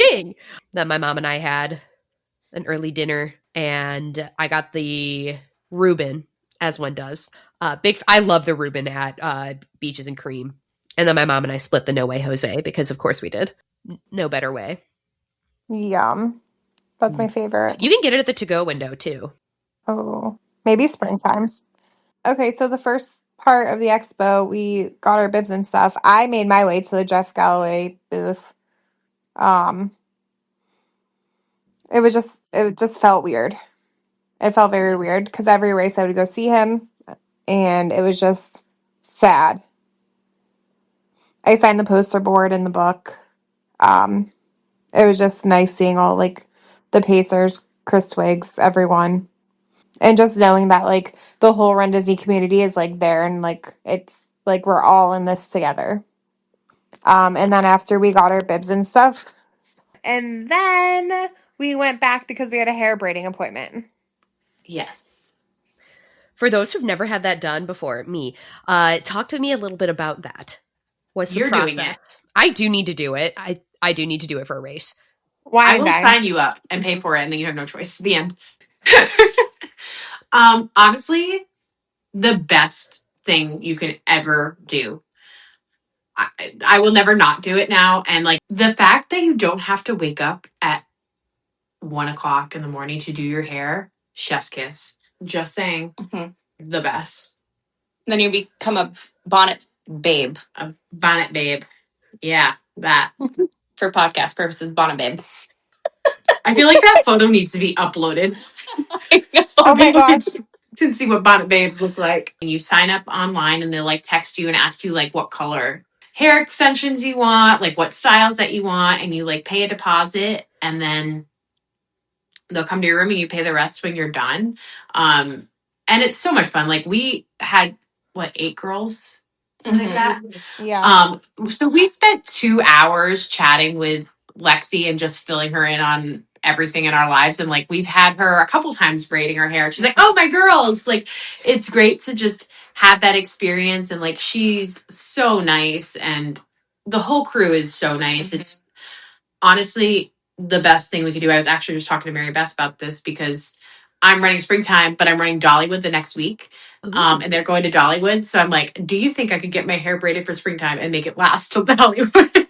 C: dang. Then my mom and I had an early dinner and I got the Reuben, as one does. I love the Reuben at Beaches and Cream. And then my mom and I split the No Way Jose because of course we did. No better way.
A: Yum. That's my favorite.
C: You can get it at the to-go window too.
A: Oh, maybe springtime. Okay, so the first part of the expo, we got our bibs and stuff. I made my way to the Jeff Galloway booth. Um, it just felt weird. It felt very weird because every race I would go see him, and it was just sad. I signed the poster board in the book. Um, it was just nice seeing all like the Pacers, Chris Twiggs, everyone, and just knowing that like the whole Run Disney community is like there and like it's like we're all in this together. And then after we got our bibs and stuff, and then we went back because we had a hair braiding appointment.
D: Yes.
C: For those who've never had that done before, me, talk to me a little bit about that. What's the
D: You're
C: process?
D: doing it.
C: I do need to do it. I do need to do it for a race.
D: I
A: Wine
D: will
A: dine.
D: sign you up and pay for it, and then you have no choice. The end. Honestly, the best thing you could ever do. I will never not do it now. And like the fact that you don't have to wake up at 1 o'clock in the morning to do your hair, chef's kiss. Just saying, the best.
B: Then you become a bonnet babe.
D: A bonnet babe. Yeah, that.
B: For podcast purposes, bonnet babe.
D: I feel like that photo needs to be uploaded
A: Oh
D: so
A: my
D: people
A: gosh.
D: can see what bonnet babes look like. And you sign up online and they'll like text you and ask you like what color hair extensions you want, like what styles that you want, and you like pay a deposit and then they'll come to your room and you pay the rest when you're done. And it's so much fun. Like we had what, 8 girls? Something like that.
A: Yeah.
D: So we spent 2 hours chatting with Lexi and just filling her in on everything in our lives. And like we've had her a couple times braiding her hair. She's like, oh my girls. Like it's great to just have that experience. And like she's so nice and the whole crew is so nice. It's honestly the best thing we could do. I was actually just talking to Marybeth about this because I'm running springtime, but I'm running Dollywood the next week. And they're going to Dollywood. So I'm like, do you think I could get my hair braided for springtime and make it last till Dollywood?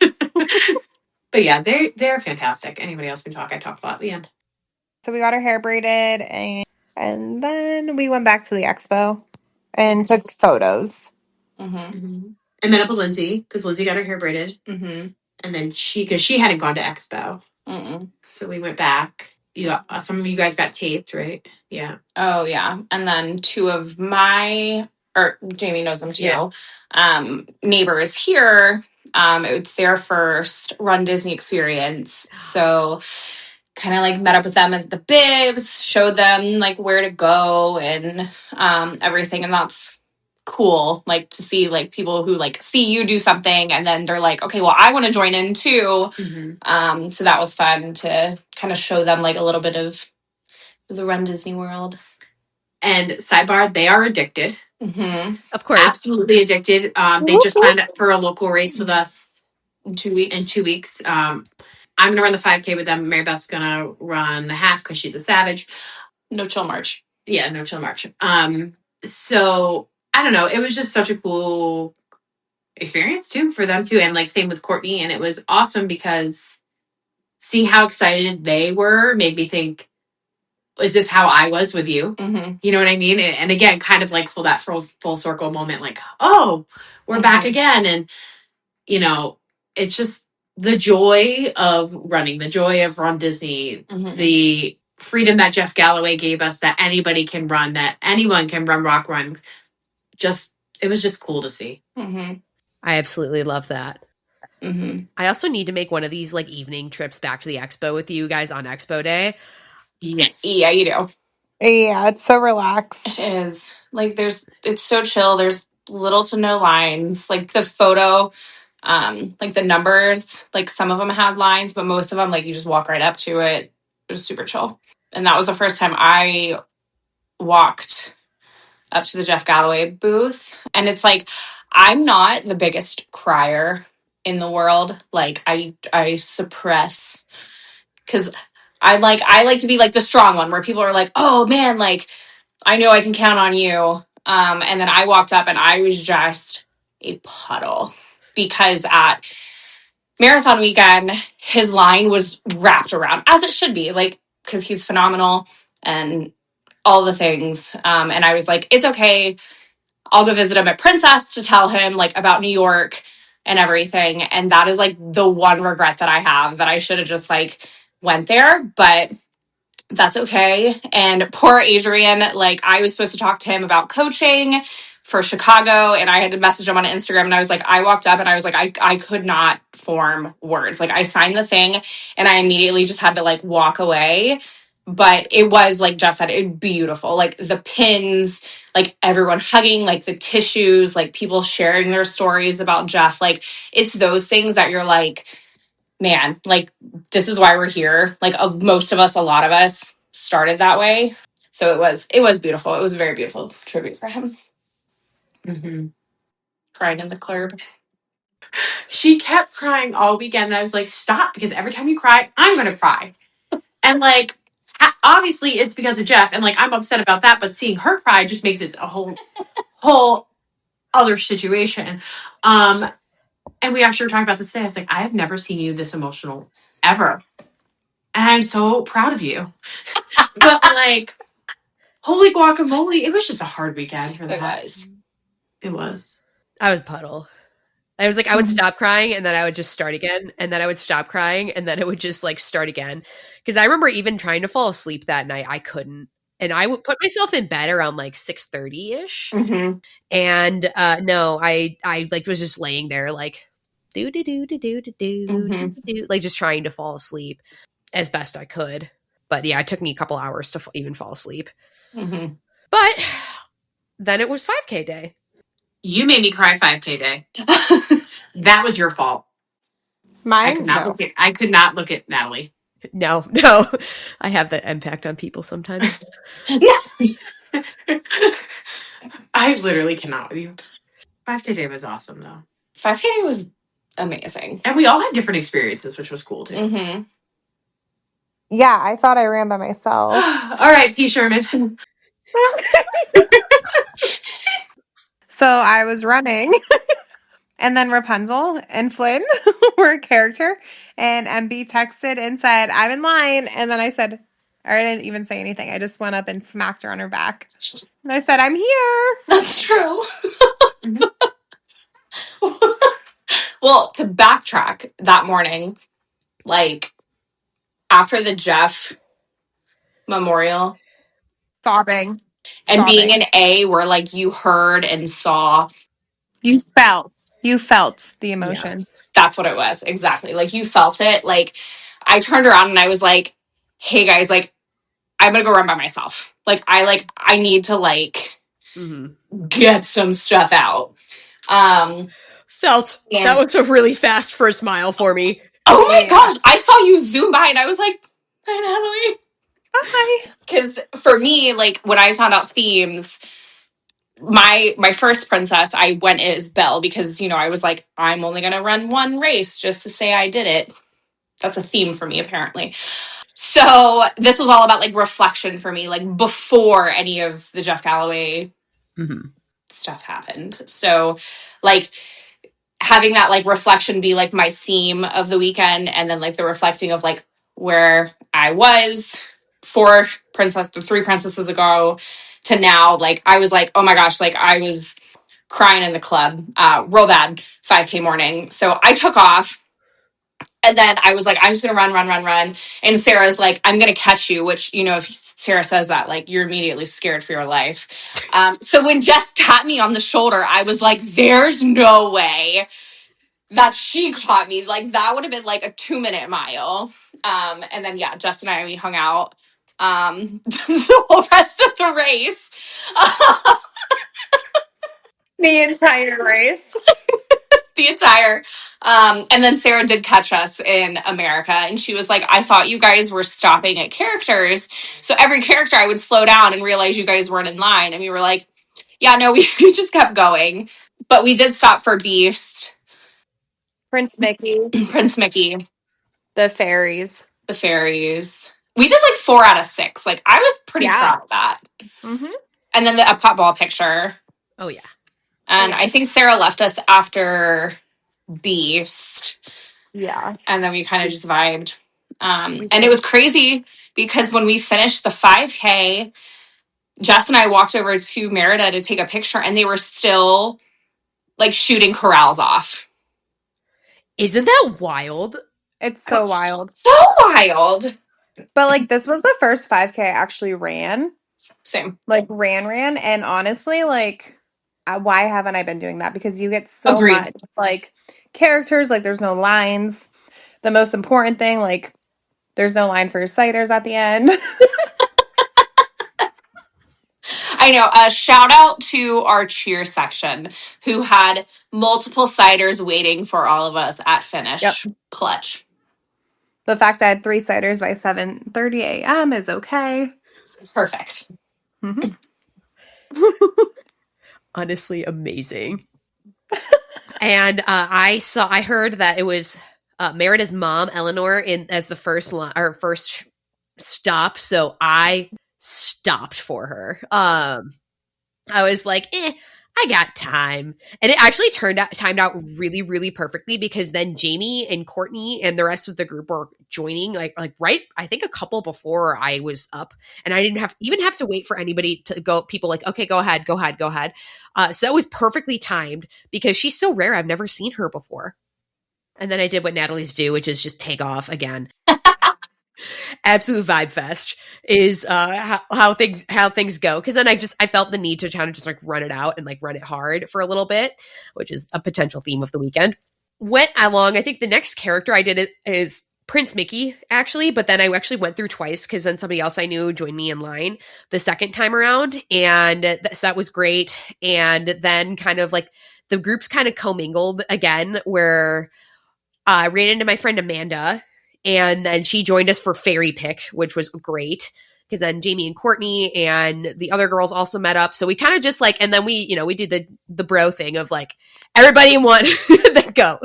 D: But yeah, they're fantastic. Anybody else can talk. I talked a lot at the end.
A: So we got our hair braided and then we went back to the expo and took photos.
D: And met up with Lindsay because Lindsay got her hair braided. And then because she hadn't gone to Expo. So we went back. Some of you guys got taped, right? Yeah.
B: Oh yeah. And then two of Jaimee knows them too. Yeah. Neighbors here. It's their first Run Disney experience. So kind of like met up with them at the bibs, showed them like where to go and everything. And that's cool. Like to see like people who like see you do something and then they're like, okay, well, I want to join in too. So that was fun to kind of show them like a little bit of the Run Disney World.
D: And sidebar, they are addicted.
C: Of course.
D: Absolutely addicted. They just signed up for a local race with us
B: in 2 weeks.
D: I'm gonna run the 5K with them. Marybeth's gonna run the half because she's a savage.
B: No chill march.
D: Yeah, no chill march. So I don't know. It was just such a cool experience too for them too, and like same with Courtney. And it was awesome because seeing how excited they were made me think, is this how I was with you? You know what I mean? And again, kind of like full circle moment, like, oh, we're back again. And, you know, it's just the joy of running, the joy of Run Disney, the freedom that Jeff Galloway gave us, that anybody can run, that anyone can run Rock Run. It was just cool to see.
C: I absolutely love that. I also need to make one of these like evening trips back to the expo with you guys on expo day.
B: Yes. Yeah, you do.
A: Yeah, it's so relaxed.
B: It is. Like it's so chill. There's little to no lines. Like the photo, like the numbers, like some of them had lines, but most of them, like you just walk right up to it. It was super chill. And that was the first time I walked up to the Jeff Galloway booth. And it's like, I'm not the biggest crier in the world. Like I suppress because I like to be like the strong one where people are like, oh man, like I know I can count on you. And then I walked up and I was just a puddle because at marathon weekend, his line was wrapped around as it should be, like, because he's phenomenal and all the things. And I was like, it's okay. I'll go visit him at Princess to tell him like about New York and everything. And that is like the one regret that I have, that I should have just like went there, but that's okay. And poor Adrian, like I was supposed to talk to him about coaching for Chicago, and I had to message him on Instagram, and I was like, I walked up and I was like, I could not form words. Like I signed the thing and I immediately just had to like walk away. But it was like Jess said, it beautiful. Like the pins, like everyone hugging, like the tissues, like people sharing their stories about Jeff. Like it's those things that you're like, man, like this is why we're here. Like most of us, a lot of us started that way. So it was beautiful. It was a very beautiful tribute for him.
D: Mm-hmm.
B: Crying in the club.
D: She kept crying all weekend, and I was like, stop, because every time you cry, I'm going to cry. And like, obviously it's because of Jeff, and like, I'm upset about that, but seeing her cry just makes it a whole other situation. And we actually were talking about this today. I was like, I have never seen you this emotional ever. And I'm so proud of you. But like, holy guacamole, it was just a hard weekend for that. It was.
C: I was puddle. I was like, I would stop crying and then I would just start again. And then I would stop crying and then it would just like start again. Because I remember even trying to fall asleep that night. I couldn't. And I would put myself in bed around like 6:30-ish.
B: Mm-hmm.
C: And no, I like was just laying there like do do do do do do do do, like just trying to fall asleep as best I could. But yeah, it took me a couple hours to even fall asleep.
B: Mm-hmm.
C: But then it was 5K day.
D: You made me cry 5K day. That was your fault. I could
A: Mine?
D: not
A: No.
D: look at I could not look at Natalie.
C: No, I have that impact on people sometimes.
D: I literally cannot with you. 5K day was awesome though.
B: 5K was amazing.
D: And we all had different experiences, which was cool too.
B: Mm-hmm.
A: Yeah, I thought I ran by myself.
D: All right, P. Sherman.
A: So I was running, and then Rapunzel and Flynn were a character, and MB texted and said, I'm in line. And then I said, or I didn't even say anything. I just went up and smacked her on her back. And I said, I'm here.
B: That's true. Well, to backtrack that morning, like after the Jeff memorial
A: Sobbing.
B: and being
A: Sobbing.
B: an A where like you heard and saw,
A: You felt the
C: Yeah.
A: emotions.
B: that's what it was. Exactly. Like you felt it. Like I turned around and I was like, hey guys, like I'm gonna go run by myself. I need to like get some stuff out.
C: Felt
B: And
C: that was a really fast first mile for me.
B: oh my gosh,
A: Yes.
B: I saw you zoom by and I was like, hi Natalie.
A: Hi.
B: Because for me, like when I found out themes, my first princess, I went as Belle because I was like, I'm only gonna run one race just to say I did it. That's a theme for me apparently. So this was all about like reflection for me, like before any of the Jeff Galloway stuff happened. So like having that like reflection be like my theme of the weekend, and then like the reflecting of like where I was the three princesses ago to now, like I was like, oh my gosh, like I was crying in the club, real bad 5K morning. So I took off. And then I was like, I'm just going to run. And Sarah's like, I'm going to catch you, which, if Sarah says that, like, you're immediately scared for your life. So when Jess tapped me on the shoulder, I was like, there's no way that she caught me. Like, that would have been like a 2-minute mile. And then, yeah, Jess and I, we hung out the whole rest of the race.
A: The entire race.
B: The entire and then Sarah did catch us in America, and she was like, I thought you guys were stopping at characters, so every character I would slow down and realize you guys weren't in line, and we were like, yeah, no, we just kept going, but we did stop for Beast,
A: Prince Mickey.
B: Prince Mickey,
A: The fairies.
B: the fairies. We did like 4 out of 6. Like I was pretty
A: Yeah.
B: proud of that.
A: Mm-hmm.
B: And then the Epcot ball picture,
C: Oh yeah.
B: and I think Sarah left us after Beast.
A: Yeah.
B: And then we kind of just vibed. And it was crazy because when we finished the 5K, Jess and I walked over to Merida to take a picture, and they were still like shooting corrals off.
C: Isn't that wild?
A: It's so wild.
B: So wild.
A: But like this was the first 5K I actually ran.
B: Same.
A: Like ran. And honestly, like why haven't I been doing that? Because you get so
B: Agreed.
A: much like characters, like there's no lines. The most important thing, like there's no line for your ciders at the end.
B: I know. Shout out to our cheer section who had multiple ciders waiting for all of us at
A: Yep.
B: finish. Clutch.
A: The fact that I had 3 ciders by 7:30 a.m. is okay.
B: Perfect.
A: Mhm.
C: Honestly, amazing. And I heard that it was Merida's mom, Eleanor, as the first stop. So I stopped for her. I was like, I got time. And it actually timed out really, really perfectly because then Jaimee and Courtney and the rest of the group were joining like right, I think a couple before I was up. And I didn't have to wait for anybody to go, people like, okay, go ahead. So it was perfectly timed because she's so rare. I've never seen her before. And then I did what Natalie's do, which is just take off again. Absolute vibe fest is how things go, because then I felt the need to kind of just like run it out and like run it hard for a little bit, which is a potential theme of the weekend. Went along. I think the next character I did is Prince Mickey, actually, but then I actually went through twice because then somebody else I knew joined me in line the second time around, and so that was great. And then kind of like the groups kind of commingled again, where I ran into my friend Amanda, and then she joined us for Fairy Pick, which was great because then Jaimee and Courtney and the other girls also met up. So we kind of just like, and then we did the bro thing of like everybody in one, then go.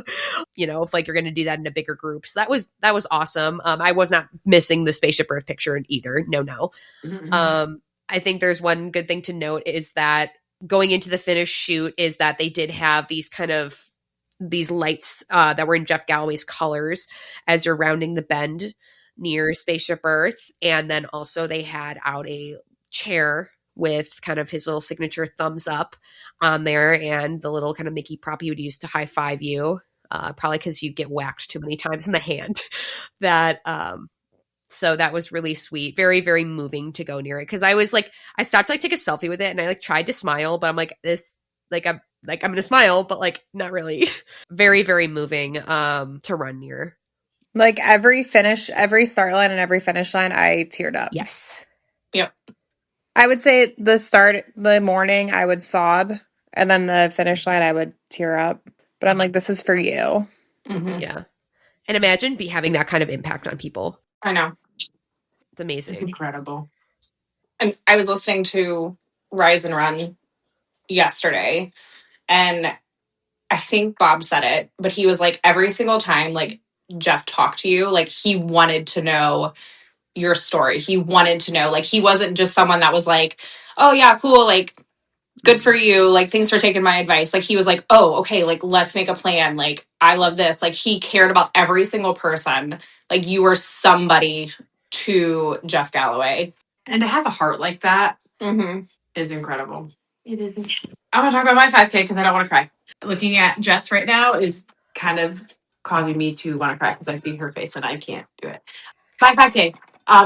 C: If like you're going to do that in a bigger group. So that was awesome. I was not missing the spaceship Earth picture either. No.
D: Mm-hmm.
C: I think there's one good thing to note is that going into the finish shoot is that they did have these lights that were in Jeff Galloway's colors as you're rounding the bend near Spaceship Earth. And then also they had out a chair with kind of his little signature thumbs up on there and the little kind of Mickey prop he would use to high five you, probably because you get whacked too many times in the hand. So that was really sweet. Very, very moving to go near it. Cause I was like, I stopped to like take a selfie with it and I like tried to smile, but I'm like, I'm going to smile, but like not really. Very, very moving to run near.
A: Like every start line and every finish line, I teared up.
C: Yes.
B: Yep.
A: I would say the morning, I would sob, and then the finish line, I would tear up. But I'm like, this is for you.
B: Mm-hmm.
C: Yeah. And imagine having that kind of impact on people.
B: I know.
C: It's amazing.
D: It's incredible.
B: And I was listening to Rise and Run yesterday, and I think Bob said it, but he was like, every single time like Jeff talked to you, like he wanted to know your story. He wanted to know, like he wasn't just someone that was like, oh yeah, cool, like good for you, like thanks for taking my advice. Like he was like, oh okay, like let's make a plan, like I love this. Like he cared about every single person. Like you were somebody to Jeff Galloway.
D: And to have a heart like that
B: Mm-hmm.
D: is incredible. It is. I'm going to talk about my 5K because I don't want to cry. Looking at Jess right now is kind of causing me to want to cry because I see her face and I can't do it. My 5K.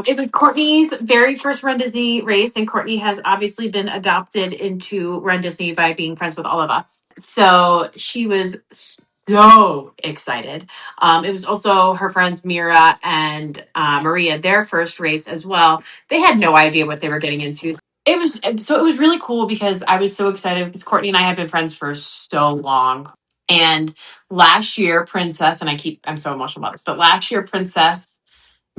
D: It was Courtney's very first Run Disney race, and Courtney has obviously been adopted into Run Disney by being friends with all of us. So she was so excited. It was also her friends Mira and Maria, their first race as well. They had no idea what they were getting into. It was really cool because I was so excited because Courtney and I have been friends for so long. And last year, Princess, and I'm so emotional about this, but last year, Princess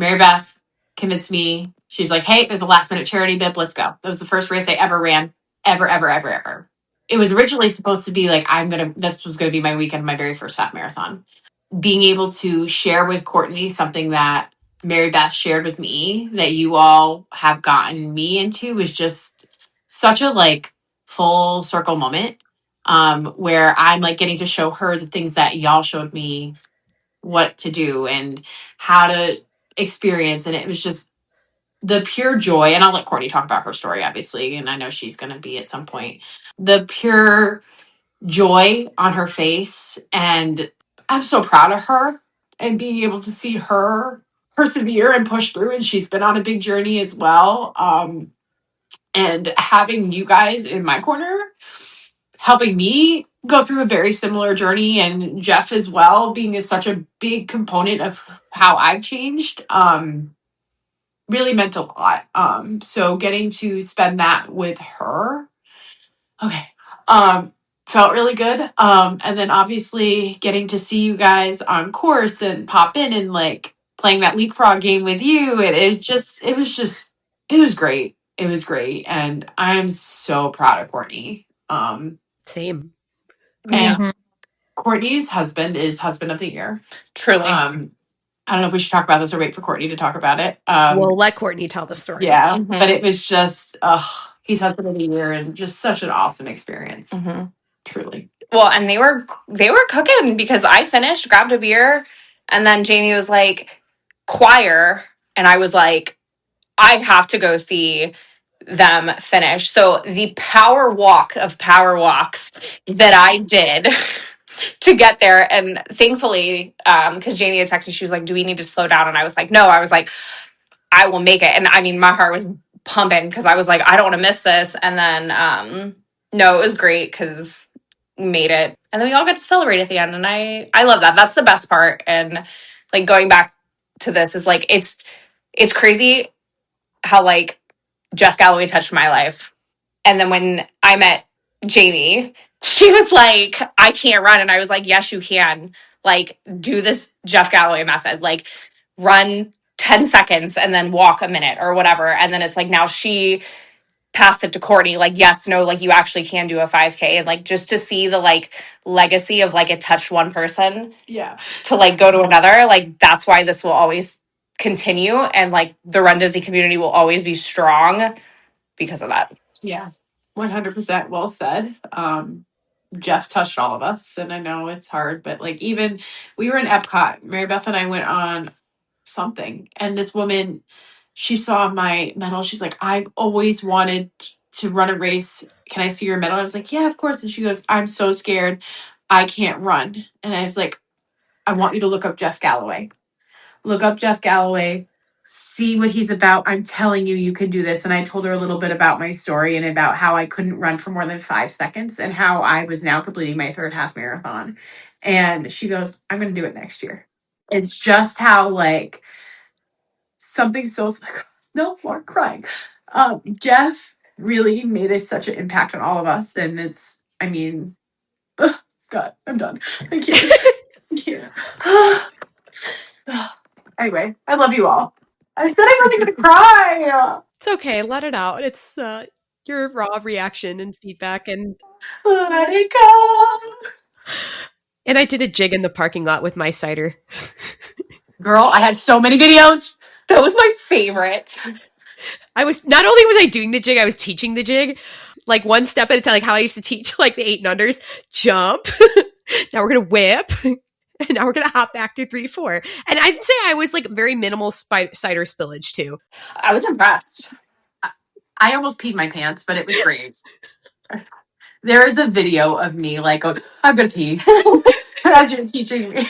D: Marybeth convinced me. She's like, hey, there's a last minute charity bib. Let's go. That was the first race I ever ran. Ever. It was originally supposed to be like, this was going to be my weekend, my very first half marathon. Being able to share with Courtney something that Marybeth shared with me that you all have gotten me into was just such a like full circle moment, where I'm like getting to show her the things that y'all showed me what to do and how to experience. And it was just the pure joy, and I'll let Courtney talk about her story, obviously, and I know she's going to be at some point. The pure joy on her face, and I'm so proud of her and being able to see her persevere and push through, and she's been on a big journey as well. And having you guys in my corner helping me go through a very similar journey, and Jeff as well being such a big component of how I've changed, really meant a lot. So getting to spend that with her, okay, felt really good. And then obviously getting to see you guys on course and pop in and like playing that leapfrog game with you, it was great. It was great, and I'm so proud of Courtney.
C: Same.
D: And
A: Mhm.
D: Courtney's husband is husband of the year.
B: Truly.
D: I don't know if we should talk about this or wait for Courtney to talk about it.
C: We'll let Courtney tell the story.
D: Yeah,
B: Mhm.
D: but it was just, he's husband of the year and just such an awesome experience.
B: Mm-hmm.
D: Truly.
B: Well, and they were cooking because I finished, grabbed a beer, and then Jaimee was like, choir, and I was like, I have to go see them finish. So the power walk of power walks that I did to get there, and thankfully, because Jaimee had texted me, she was like, "Do we need to slow down?" And I was like, "No." I was like, "I will make it." And I mean, my heart was pumping because I was like, "I don't want to miss this." And then, no, it was great because we made it, and then we all got to celebrate at the end, and I love that. That's the best part. And like going back to this is like it's crazy how like Jeff Galloway touched my life. And then when I met Jaimee, she was like, I can't run. And I was like, yes, you can. Like, do this Jeff Galloway method. Like, run 10 seconds and then walk a minute or whatever. And then it's like, now she passed it to Courtney, like, yes, no, like, you actually can do a 5K. And like, just to see the like legacy of like it touched one person.
D: Yeah.
B: To like go to another, like, that's why this will always continue. And like, the Run Disney community will always be strong because of that.
D: Yeah. 100% well said. Jeff touched all of us, and I know it's hard, but like even we were in Epcot, Marybeth and I went on something, and this woman, she saw my medal. She's like, I've always wanted to run a race. Can I see your medal? I was like, yeah, of course. And she goes, I'm so scared. I can't run. And I was like, I want you to look up Jeff Galloway. Look up Jeff Galloway, see what he's about. I'm telling you, you can do this. And I told her a little bit about my story and about how I couldn't run for more than 5 seconds and how I was now completing my third half marathon. And she goes, I'm going to do it next year. It's just how, like, something so, no more crying. Jeff really made it such an impact on all of us. And it's, I mean, God, I'm done. I can't. I can't. Anyway, I love you all. I said I wasn't going to cry.
C: It's okay. Let it out. It's your raw reaction and feedback. And
D: Let it go.
C: I did a jig in the parking lot with my cider.
D: Girl, I had so many videos.
B: That was my favorite.
C: I was not only was I doing the jig, I was teaching the jig, like one step at a time, like how I used to teach like the 8 and unders. Jump. Now we're gonna whip. And now we're gonna hop back to 3-4. And I'd say I was like very minimal cider spillage too.
B: I was impressed.
D: I almost peed my pants, but it was great. There is a video of me like, oh, I'm going to pee as you're teaching me.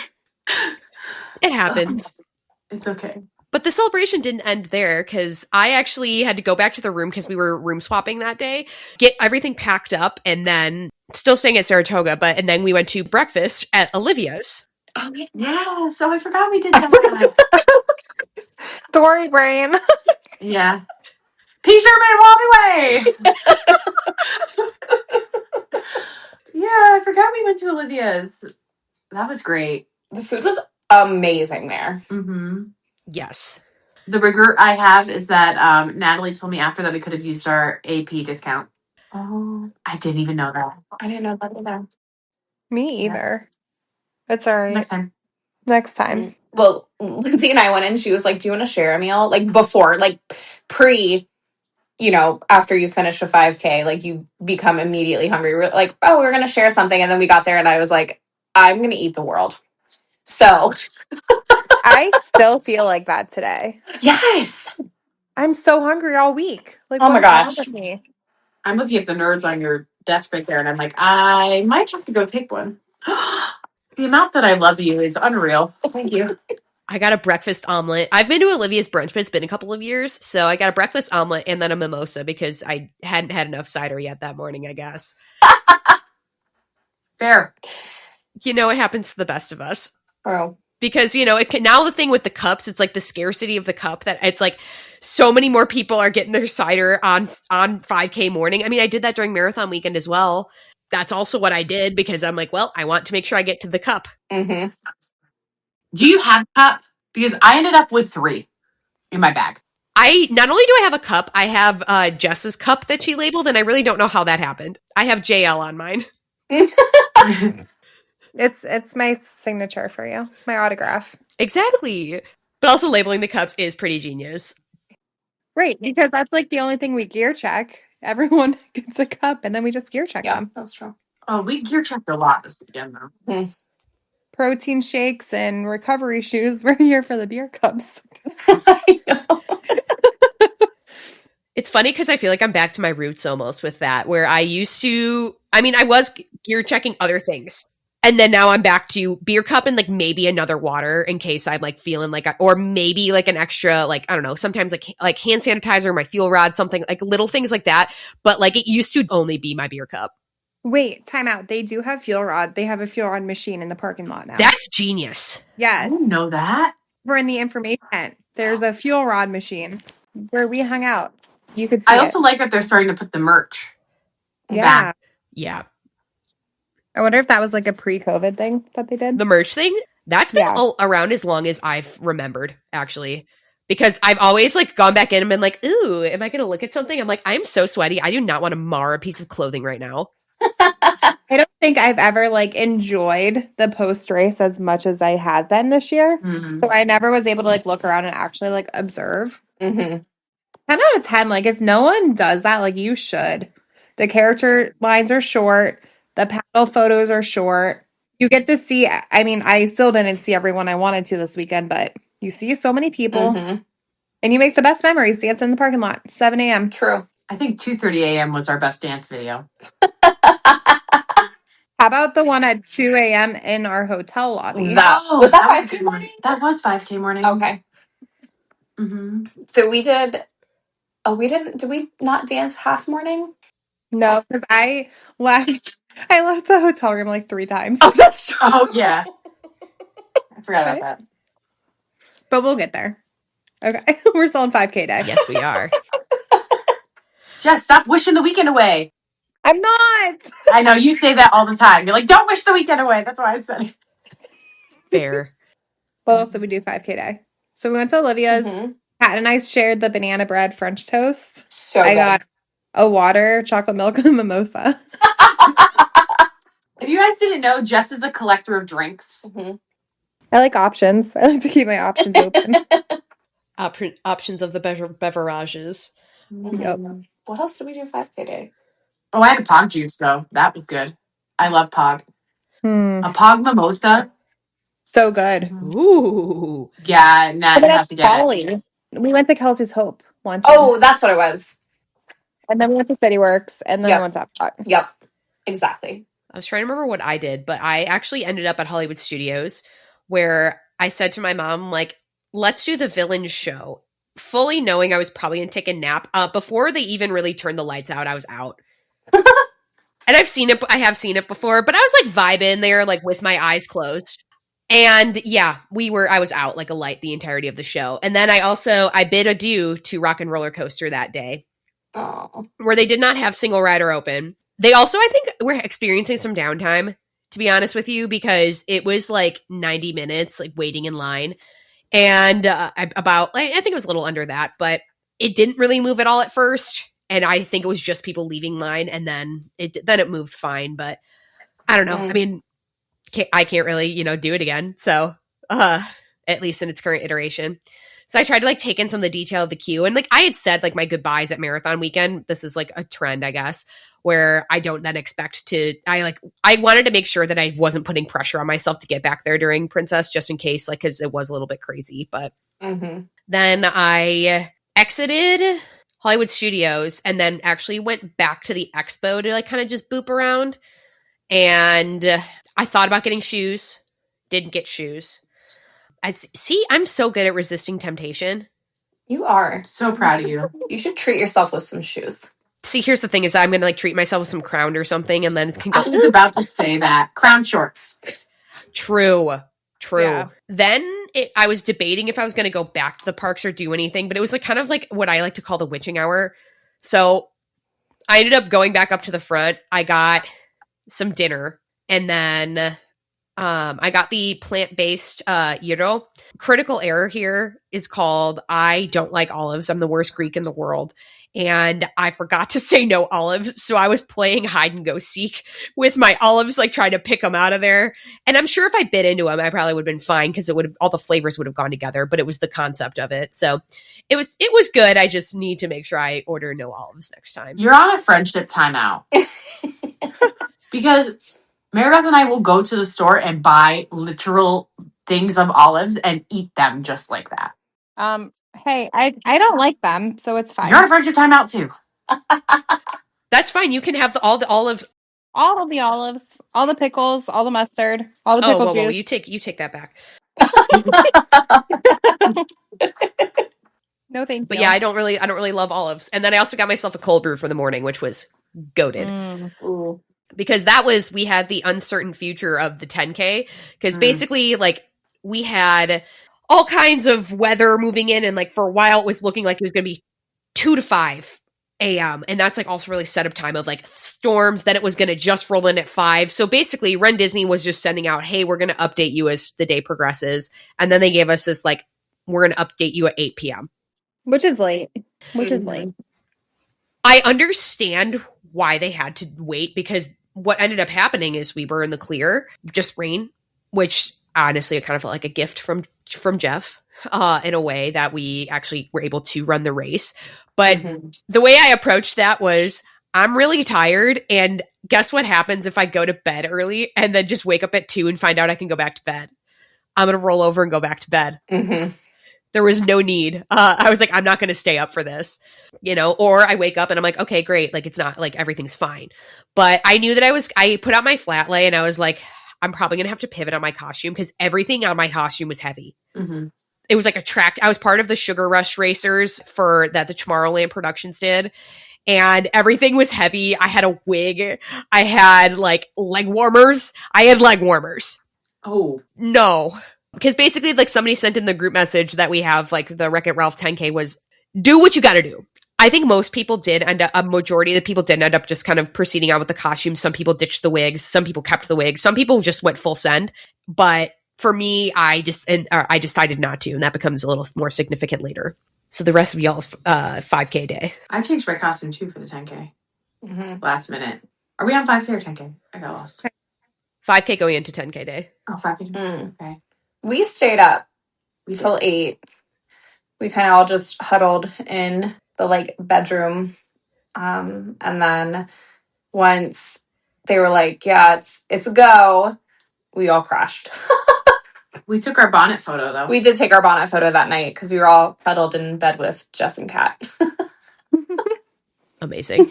C: It happens.
D: It's okay.
C: But the celebration didn't end there because I actually had to go back to the room because we were room swapping that day, get everything packed up, and then still staying at Saratoga. And then we went to breakfast at Olivia's.
B: Oh, yeah.
D: Yeah, so I forgot we did that.
A: Story brain.
D: Yeah. P. Sherman, walk away. Yeah, I forgot we went to Olivia's. That was great.
B: The food was amazing there.
D: Mm-hmm.
C: Yes.
D: The regret I have is that Natalie told me after that we could have used our AP discount.
B: Oh,
D: I didn't even know that.
B: I didn't know that either.
A: Me
D: Yeah.
A: either. It's all right.
D: Next time.
A: Next time.
B: Well, Lindsay and I went in. She was like, "Do you want to share a meal?" Like before, like pre, after you finish a 5K, like you become immediately hungry. We're like, "Oh, we're gonna share something," and then we got there, and I was like, "I'm gonna eat the world." So
A: I still feel like that today.
B: yes,
A: I'm so hungry all week. Like,
B: Oh
A: what
B: my
A: is wrong
B: gosh.
A: with me?
D: I'm looking at the nerds on your desk right there, and I'm like, I might have to go take one. The amount that I love you is unreal. Thank you.
C: I got a breakfast omelet. I've been to Olivia's brunch, but it's been a couple of years. So I got a breakfast omelet and then a mimosa because I hadn't had enough cider yet that morning, I guess.
D: Fair.
C: You know, it happens to the best of us.
B: Oh.
C: Because, you know, it can, now the thing with the cups, it's like the scarcity of the cup that it's like so many more people are getting their cider on 5K morning. I mean, I did that during marathon weekend as well. That's also what I did because I'm like, well, I want to make sure I get to the cup.
B: Mm-hmm.
D: Do you have a cup? Because I ended up with 3 in my bag.
C: I not only do I have a cup, I have Jess's cup that she labeled, and I really don't know how that happened. I have JL on mine.
A: It's my signature for you, my autograph.
C: Exactly. But also labeling the cups is pretty genius.
A: Right, because that's like the only thing we gear check. Everyone gets a cup, and then we just gear check
B: Yeah,
A: them.
B: that's true.
D: Oh, we gear checked a lot this weekend, though.
A: Protein shakes and recovery shoes. We're here for the beer cups.
B: I know.
C: It's funny because I feel like I'm back to my roots almost with that, where I used to, I mean, I was gear checking other things. And then now I'm back to beer cup and like maybe another water in case I'm like feeling like, or maybe like an extra, like, I don't know, sometimes like hand sanitizer, my fuel rod, something like little things like that. But like it used to only be my beer cup.
A: Wait, time out. They do have fuel rod. They have a fuel rod machine in the parking lot now.
C: That's genius.
D: I
A: Yes.
D: didn't know that.
A: We're in the information. There's a fuel rod machine where we hung out. You could see
D: I also
A: it.
D: like that they're starting to put the merch
A: Yeah.
D: back.
C: Yeah.
A: I wonder if that was like a pre-COVID thing that they did.
C: The merch thing, that's been
A: Yeah.
C: around as long as I've remembered, actually. Because I've always like gone back in and been like, ooh, am I going to look at something? I'm like, I'm so sweaty. I do not want to mar a piece of clothing right now.
A: I don't think I've ever like enjoyed the post race as much as I had been this year.
D: Mhm.
A: So I never was able to like look around and actually like observe.
B: Mm-hmm.
A: 10 out of 10, like if no one does that, like you should. The character lines are short. The panel photos are short. You get to see, I mean, I still didn't see everyone I wanted to this weekend, but you see so many people
B: Mm-hmm.
A: and you make the best memories dancing in the parking lot, 7 a.m.
B: True.
D: I think 2:30 a.m. was our best dance video.
A: How about the one at 2 a.m. in our hotel lobby?
B: Was that 5K morning?
D: That was 5K morning.
B: Okay.
D: Mm-hmm.
B: So we did. Oh, we didn't. Did we not dance half morning?
A: No, because I left the hotel room like 3 times.
B: Oh, that's true.
D: Oh, yeah. I forgot about that.
A: But we'll get there. Okay. We're still on 5K day.
C: Yes, we are.
D: Jess, stop wishing the weekend away.
A: I'm not.
D: I know, you say that all the time. You're like, don't wish the weekend away. That's why I said it.
C: Fair.
A: What else did we do 5K day? So we went to Olivia's.
B: Mm-hmm.
A: Pat and I shared the banana bread French toast.
B: So
A: I
B: good.
A: got a water, chocolate milk, and a mimosa.
D: If you guys didn't know, Jess is a collector of drinks.
B: Mm-hmm.
A: I like options. I like to keep my options open.
C: Options of the beverages.
A: Yep.
B: What else did we do 5K day?
D: Oh, I had a Pog juice, though. That was good. I love Pog.
A: Hmm.
D: A Pog mimosa.
A: So good.
C: Ooh.
D: Yeah, Nat,
A: But
D: you have
A: that's
D: to get it.
A: Kelly. We went to Kelsey's Hope once.
B: Oh, that's what it was.
A: And then we went to City Works, and then
B: Yep.
A: we went to Epcot.
B: Yep. Exactly.
C: I was trying to remember what I did, but I actually ended up at Hollywood Studios where I said to my mom, like, let's do the villains show. Fully knowing I was probably going to take a nap. Before they even really turned the lights out, I was out. And I have seen it before, but I was like vibing there, like with my eyes closed. And yeah, I was out like a light the entirety of the show. And then I bid adieu to Rock and Roller Coaster that day,
B: Oh.
C: where they did not have single rider open. They also, I think, were experiencing some downtime, to be honest with you, because it was like 90 minutes, like waiting in line. And I think it was a little under that, but it didn't really move at all at first. And I think it was just people leaving line, and then it moved fine. But I don't know. I mean, I can't really, do it again. So, at least in its current iteration. So I tried to like take in some of the detail of the queue. And like I had said, like my goodbyes at marathon weekend, this is like a trend, I guess, where I don't then expect I wanted to make sure that I wasn't putting pressure on myself to get back there during Princess, just in case, like, cause it was a little bit crazy. But then exited Hollywood Studios and then actually went back to the expo to like kind of just boop around. And I thought about getting shoes, didn't get shoes. I'm so good at resisting temptation.
B: You are.
D: So proud of you.
B: You should treat yourself with some shoes.
C: See, here's the thing: is I'm gonna like treat myself with some Crown or something, and then it's gonna go.
D: I was about to say that. Crown shorts.
C: True.
A: Yeah.
C: Then I was debating if I was going to go back to the parks or do anything, but it was like kind of like what I like to call the witching hour. So I ended up going back up to the front. I got some dinner, and then I got the plant-based gyro. Critical error here is called I don't like olives. I'm the worst Greek in the world. And I forgot to say no olives. So I was playing hide and go seek with my olives, like trying to pick them out of there. And I'm sure if I bit into them, I probably would have been fine because all the flavors would have gone together, but it was the concept of it. So it was good. I just need to make sure I order no olives next time.
D: You're on a friendship timeout. Because Marybeth and I will go to the store and buy literal things of olives and eat them just like that.
A: Hey, I don't like them, so it's fine.
D: You're on a friendship timeout too.
C: That's fine. You can have all the olives.
A: All of the olives, all the pickles, all the mustard, all the pickle juice.
C: You take that back.
A: No, thank you.
C: But yeah, I don't really love olives. And then I also got myself a cold brew for the morning, which was goated.
B: Ooh.
C: Because we had the uncertain future of the 10K. Because basically, like, we had all kinds of weather moving in, and like for a while it was looking like it was going to be 2 to 5 a.m. And that's like also really set up time of like storms. Then it was going to just roll in at 5. So basically, Ren Disney was just sending out, hey, we're going to update you as the day progresses. And then they gave us this like, we're going to update you at 8 p.m.
A: Which is late.
C: I understand why they had to wait, because what ended up happening is we were in the clear, just rain, which honestly it kind of felt like a gift from Jeff in a way that we actually were able to run the race. But the way I approached that was, I'm really tired, and guess what happens if I go to bed early and then just wake up at 2 and find out I can go back to bed? I'm going to roll over and go back to bed. There was no need. I was like, I'm not going to stay up for this, or I wake up and I'm like, okay, great. Like, it's not like everything's fine. But I knew that I put out my flat lay and I was like, I'm probably going to have to pivot on my costume because everything on my costume was heavy. It was like a track. I was part of the Sugar Rush racers that the Tomorrowland Productions did. And everything was heavy. I had a wig. I had like leg warmers.
D: Oh.
C: No. Because basically, like, somebody sent in the group message that we have, like, the Wreck-It Ralph 10K was, do what you gotta do. I think most people did a majority of the people did end up just kind of proceeding on with the costumes. Some people ditched the wigs. Some people kept the wigs. Some people just went full send. But for me, I decided not to, and that becomes a little more significant later. So the rest of y'all's 5K day.
D: I changed my costume, too, for the 10K. Last minute. Are we on 5K or 10K? I got lost.
C: 5K going into 10K day.
D: Oh, 5K. Okay.
B: We stayed up till 8. We kind of all just huddled in the like bedroom. And then once they were like, yeah, it's a go, we all crashed.
D: We took our bonnet photo, though.
B: We did take our bonnet photo that night because we were all huddled in bed with Jess and Kat.
C: Amazing.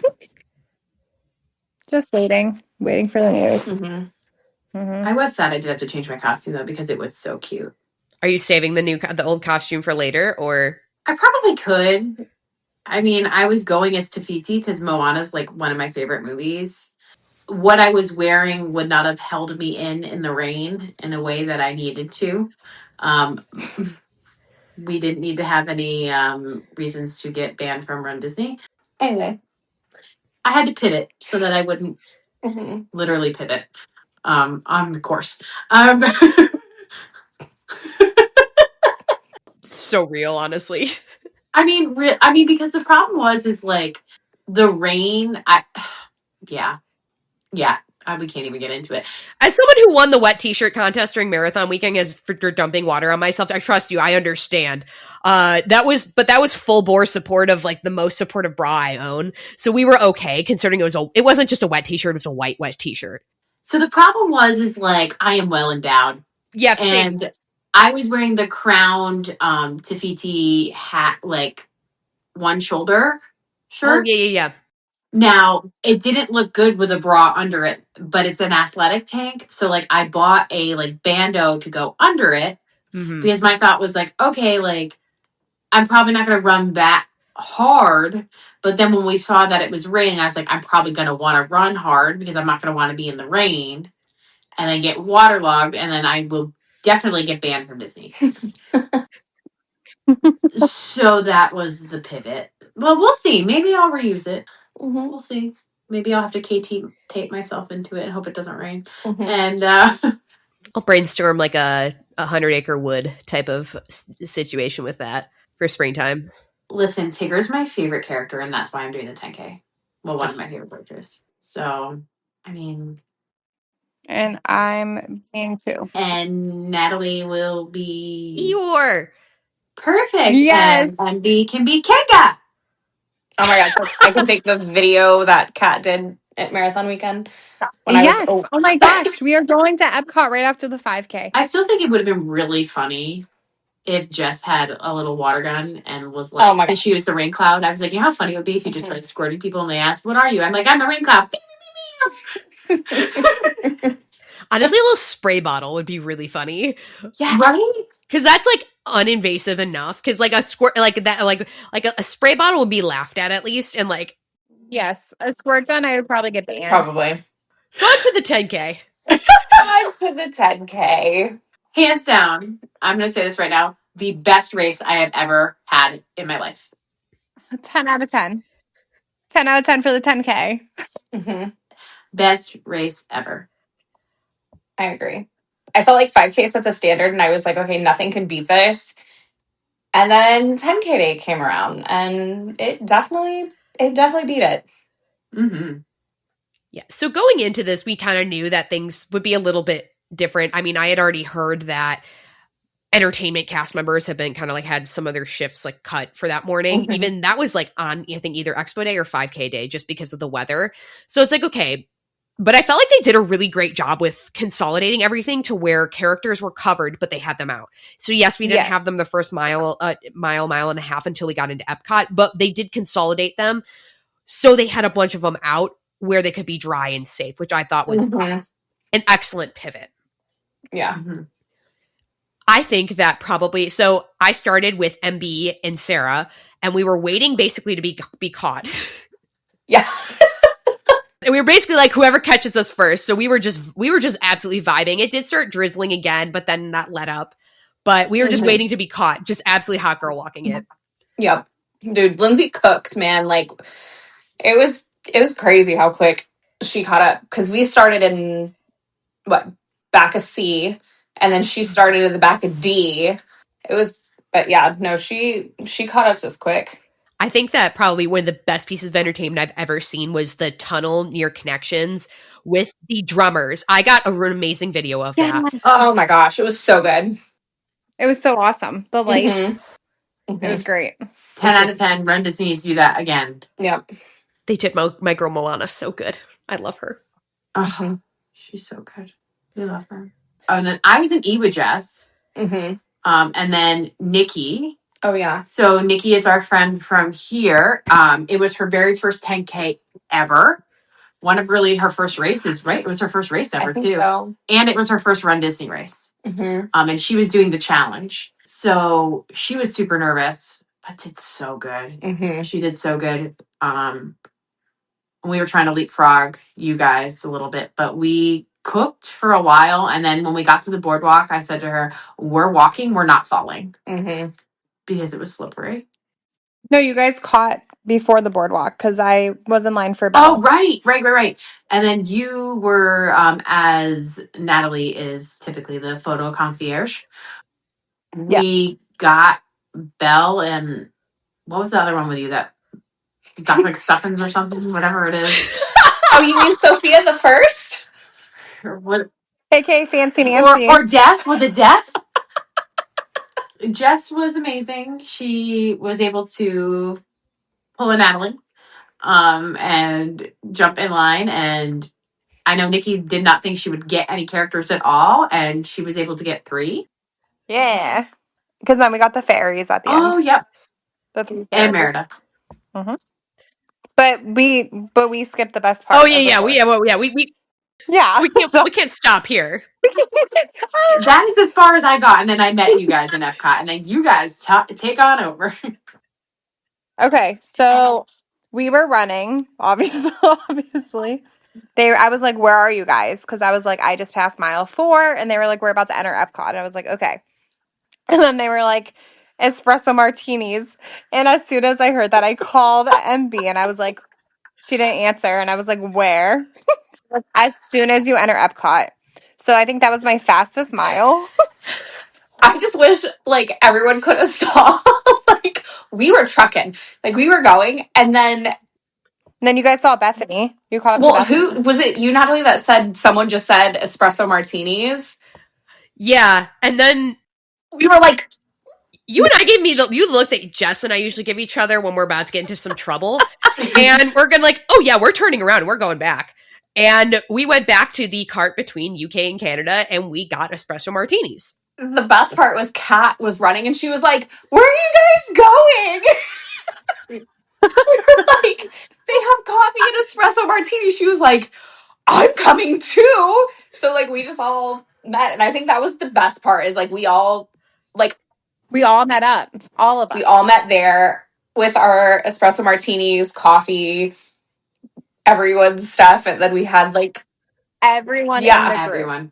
A: Just waiting for the news.
D: I was sad I did have to change my costume, though, because it was so cute.
C: Are you saving the old costume for later, or?
D: I probably could. I mean, I was going as Tafiti because Moana's like one of my favorite movies. What I was wearing would not have held me in the rain in a way that I needed to. We didn't need to have any reasons to get banned from Run Disney.
B: Anyway,
D: I had to pivot so that I wouldn't literally pivot on the course.
C: So real, honestly.
D: I mean, because the problem is like the rain. We can't even get into it.
C: As someone who won the wet t-shirt contest during marathon weekend for dumping water on myself, I trust you. I understand. That was full bore support of like the most supportive bra I own. So we were okay considering it wasn't just a wet t-shirt. It was a wet t-shirt.
D: So the problem is like, I am well endowed.
C: Yeah.
D: And I was wearing the crowned Tafiti hat, like one shoulder
C: Oh,
D: shirt.
C: yeah.
D: Now, it didn't look good with a bra under it, but it's an athletic tank. So like I bought a like bandeau to go under it because my thought was like, okay, like I'm probably not going to run that hard. But then when we saw that it was raining, I was like, I'm probably going to want to run hard because I'm not going to want to be in the rain and then get waterlogged, and then I will definitely get banned from Disney. So that was the pivot. Well, we'll see. Maybe I'll reuse it.
B: Mm-hmm.
D: We'll see. Maybe I'll have to KT tape myself into it and hope it doesn't rain.
B: Mm-hmm.
D: And
C: I'll brainstorm like a 100-acre wood type of situation with that for springtime.
D: listen, Tigger's my favorite character, and that's why I'm doing the 10K. Well, one of my favorite characters. So, I mean,
A: And I'm being too.
D: and Natalie will be
C: Eeyore!
D: perfect,
A: Yes.
D: and B can be Kenga.
B: Oh my god! So I can take the video that Kat did at marathon weekend when I was.
A: Yes. Oh my gosh. We are going to Epcot right after the 5K.
D: I still think it would have been really funny if Jess had a little water gun and was like,
B: Oh my god!
D: and she was the rain cloud. I was like, you know how funny it would be if you just started squirting people and they asked, "What are you?" I'm like, "I'm the rain cloud."
C: Honestly, a little spray bottle would be really funny.
D: Yeah, right.
C: Because that's like uninvasive enough. Because like a squirt, like that, like a spray bottle would be laughed at least, and like
A: Yes. A squirt gun, I would probably get banned.
B: Probably.
C: so on to the 10K.
B: On to the 10K.
D: Hands down, I'm going to say this right now: the best race I have ever had in my life.
A: 10 out of 10. 10 out of 10 for the 10K.
B: Mm-hmm.
D: Best race ever.
B: I agree. I felt like 5K set the standard, and I was like, okay, nothing can beat this. And then 10K day came around, and it definitely beat it.
D: Mm-hmm.
C: Yeah. So going into this, we kind of knew that things would be a little bit different. I mean, I had already heard that entertainment cast members have been kind of like had some of their shifts like cut for that morning.
B: Mhm.
C: Even that was like on, I think, either Expo Day or 5K Day just because of the weather. So it's like, okay. But I felt like they did a really great job with consolidating everything to where characters were covered, but they had them out. So yes, we didn't have them the first mile and a half until we got into Epcot, but they did consolidate them. So they had a bunch of them out where they could be dry and safe, which I thought was an excellent pivot.
B: Yeah.
D: Mm-hmm.
C: I think that probably, so I started with MB and Sarah, and we were waiting basically to be caught.
B: Yeah.
C: And we were basically like whoever catches us first. So we were just absolutely vibing. It did start drizzling again, but then that let up. But we were just waiting to be caught. Just absolutely hot girl walking it.
B: Yep. Dude, Lindsay cooked, man. Like it was crazy how quick she caught up. Because we started in back of C, and then she started in the back of D. But yeah, no, she caught up just quick.
C: I think that probably one of the best pieces of entertainment I've ever seen was the tunnel near Connections with the drummers. I got an amazing video of that.
B: Oh my gosh, it was so good.
A: It was so awesome. The lights.
B: Mm-hmm.
A: It was great.
D: 10 out of 10. Run Disney needs to do that again.
B: Yep.
C: They did my girl Moana so good. I love her.
D: Oh, she's so good. We love her. Oh, and then I was in E with Jess.
B: Mm-hmm.
D: And then Nikki.
B: Oh yeah.
D: So Nikki is our friend from here. It was her very first 10K ever. One of really her first races, right? It was her first race ever too.
B: So.
D: And it was her first Run Disney race.
B: Mm-hmm.
D: And she was doing the challenge. So she was super nervous, but did so good.
B: Mm-hmm.
D: She did so good. We were trying to leapfrog you guys a little bit, but we cooked for a while. And then when we got to the boardwalk, I said to her, "We're walking, we're not falling."
B: Mm-hmm.
D: Because it was slippery.
A: No, you guys caught before the boardwalk because I was in line for Bill.
D: Oh, right. And then you were, as Natalie is typically the photo concierge. We got Belle and what was the other one with you that got like stuffins or something, whatever it is.
B: Oh, you mean Sophia the first?
D: Or what?
A: AKA Fancy Nancy.
D: Or Death. Was it Death? Jess was amazing. She was able to pull a Natalie and jump in line. And I know Nikki did not think she would get any characters at all, and she was able to get 3.
A: Yeah. Because then we got the fairies at the end.
D: Oh, yep.
A: The 3
D: And
A: fairies.
D: Merida.
A: Mm-hmm. But we skipped the best part.
C: Oh yeah, we
A: yeah.
C: can't stop here.
D: That is as far as I got, and then I met you guys in Epcot, and then you guys take on over.
A: Okay, so we were running, obviously. Obviously, I was like, "Where are you guys?" Because I was like, "I just passed mile 4," and they were like, "We're about to enter Epcot." And I was like, "Okay," and then they were like, "Espresso martinis," and as soon as I heard that, I called MB, and I was like, she didn't answer, and I was like, "Where?" As soon as you enter Epcot. So I think that was my fastest mile.
B: I just wish like everyone could have saw like we were trucking, like we were going, and then
A: And then you guys saw Bethany. You caught up to
B: well,
A: Bethany.
B: who was it? You, Natalie, that said someone just said espresso martinis.
C: Yeah, and then
B: We were like,
C: you and I gave me you look that Jess and I usually give each other when we're about to get into some trouble, and we're gonna like, oh yeah, we're turning around and we're going back. And we went back to the cart between UK and Canada, and we got espresso martinis.
B: the best part was Kat was running, and she was like, "Where are you guys going?" We were like, "They have coffee and espresso martini." She was like, "I'm coming too." So like we just all met, and I think that was the best part. Is like we all
A: met up, all of us.
B: we all met there with our espresso martinis, coffee, everyone's stuff, and then we had like
A: Everyone in
B: yeah,
A: the group.
D: Everyone.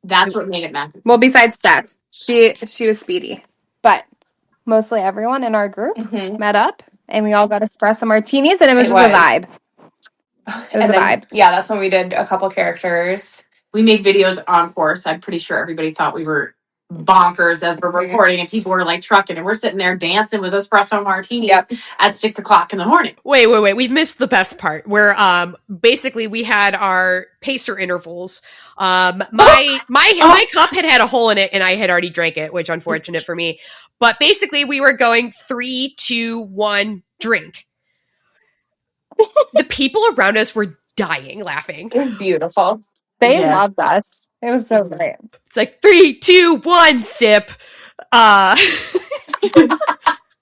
D: That's what made it magic.
A: Well, besides Steph, she was speedy, but mostly everyone in our group met up, and we all got espresso martinis, and it was
B: it
A: just a
B: was.
A: vibe. It was
B: And
A: a
B: then
A: vibe.
B: yeah, that's when we did a couple characters.
D: We made videos on course. I'm pretty sure everybody thought we were bonkers as we're recording, and people were like trucking, and we're sitting there dancing with espresso martini at 6:00 in the morning.
C: Wait. We've missed the best part where basically we had our pacer intervals. My cup had a hole in it and I had already drank it, which unfortunate for me. But basically we were going 3, 2, 1, drink. The people around us were dying laughing.
B: It was beautiful.
A: They loved us. It was so great.
C: It's like 3, 2, 1, sip.